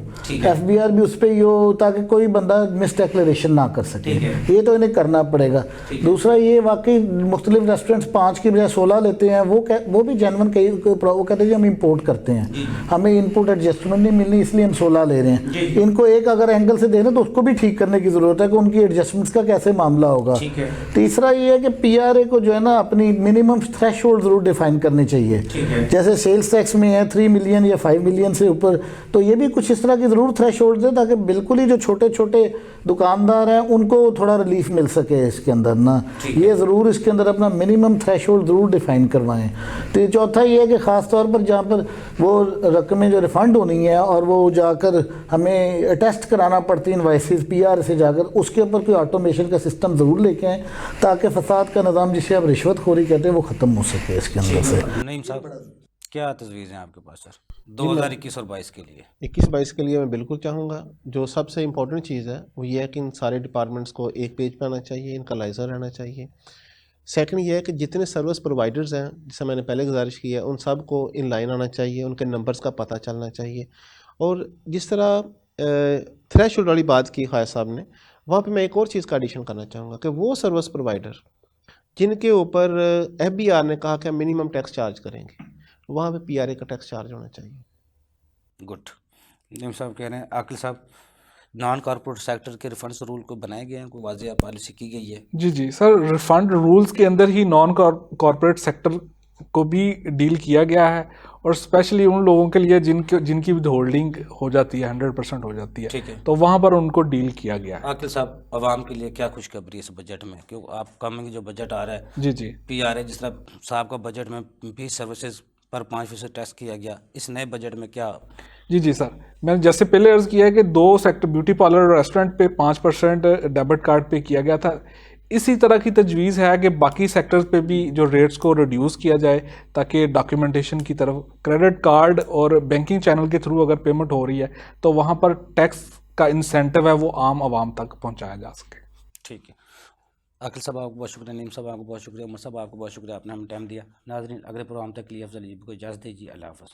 FBR भी उस पर ये हो ताकि कोई बंदा मिस डिक्लेरेशन ना कर सके, ये तो इन्हें करना पड़ेगा। दूसरा ये वाकई मुख्तलिफ रेस्टोरेंट्स 5 की बजाय 16 लेते हैं, वो भी जेन्युइन वो कहते हैं जी हम इंपोर्ट करते हैं, हमें इनपुट एडजस्टमेंट नहीं मिलनी इसलिए हम 16 ले रहे हैं। इनको एक अगर एंगल से देना तो उसको भी ठीक करने की ज़रूरत है कि उनकी एडजस्टमेंट्स का कैसे मामला होगा। तीसरा ये है कि PRA को जो है ना अपनी मिनिमम थ्रेशोल्ड ज़रूर डिफाइन करने चाहिए, जैसे सेल्स टैक्स में है 3 मिलियन या 5 मिलियन से ऊपर, तो ये भी कुछ इस तरह की ज़रूर थ्रेशोल्ड है ताकि बिल्कुल ही जो छोटे छोटे दुकानदार हैं उनको थोड़ा रिलीफ मिल सके इसके अंदर ना, ये ज़रूर इसके अंदर अपना मिनिमम थ्रेशोल्ड ज़रूर डिफाइन करवाएं। तो ये चौथा ये है कि ख़ास तौर पर जहाँ पर वो रकमें जो रिफ़ंड होनी है और वो जाकर हमें टेस्ट कराना पड़ती है इनवाइसेस PR से जाकर, उसके ऊपर कोई ऑटोमेशन का सिस्टम ज़रूर लेके आएँ ताकि फसाद का निज़ाम जिसे आप रिश्वतखोरी कहते हैं वो ख़त्म हो सके इसके अंदर से। नईम साहब, क्या तजवीज़ हैं आपके पास सर 2021 और 22 के लिए? 21-22 के लिए मैं बिल्कुल चाहूँगा, जो सबसे इम्पोर्टेंट चीज़ है वो ये है कि इन सारे डिपार्टमेंट्स को एक पेज पर आना चाहिए, इनका लाइजर रहना चाहिए। सेकंड ये है कि जितने सर्विस प्रोवाइडर्स हैं, जिसे मैंने पहले गुजारिश की है, उन सब को इन लाइन आना चाहिए, उनके नंबर्स का पता चलना चाहिए। और जिस तरह थ्रेशोल्ड वाली बात की ख़ायद साहब ने, वहाँ पे मैं एक और चीज़ का एडिशन करना चाहूँगा कि वो सर्विस प्रोवाइडर जिनके ऊपर FBR ने कहा कि हम मिनिमम टैक्स चार्ज करेंगे, वहाँ पे PRA का टैक्स चार्ज होना चाहिए। गुड। नईम साहब कह रहे हैं, आकिल साहब, नॉन कॉर्पोरेट सेक्टर के रिफंड्स रूल को बनाए गए हैं, कोई वाज़ेह पॉलिसी की गई है? जी जी सर, रिफंड रूल्स के अंदर ही नॉन कॉर्पोरेट सेक्टर को भी डील किया गया है, और स्पेशली उन लोगों के लिए जिनकी विद होल्डिंग हो जाती है 100% हो जाती है, ठीक है, तो वहाँ पर उनको डील किया गया है। आकिल साहब, आवाम के लिए क्या खुशखबरी है इस बजट में? क्यों आप कहेंगे जो बजट आ रहा है, जी जी, PRA जिस तरह साहब का बजट में 20 सर्विसेज पर 5% टैक्स किया गया, इस नए बजट में क्या? जी जी सर, मैंने जैसे पहले अर्ज़ किया है कि 2 सेक्टर ब्यूटी पार्लर और रेस्टोरेंट पे 5% डेबिट कार्ड पे किया गया था, इसी तरह की तजवीज़ है कि बाकी सेक्टर्स पे भी जो रेट्स को रिड्यूस किया जाए ताकि डॉक्यूमेंटेशन की तरफ, क्रेडिट कार्ड और बैंकिंग चैनल के थ्रू अगर पेमेंट हो रही है तो वहाँ पर टैक्स का इंसेंटिव है वो आम आवाम तक पहुँचाया जा सके। ठीक है, आकिल साहब आपको बहुत शुक्रिया, नईम साहब आपको बहुत शुक्रिया, उमर साहब आपको बहुत शुक्रिया, आपने हमें टाइम दिया। नाज़रीन, अगले प्रोग्राम तक के लिए अफजल को इजाज़त दीजिए। अल्लाह हाफ़िज़।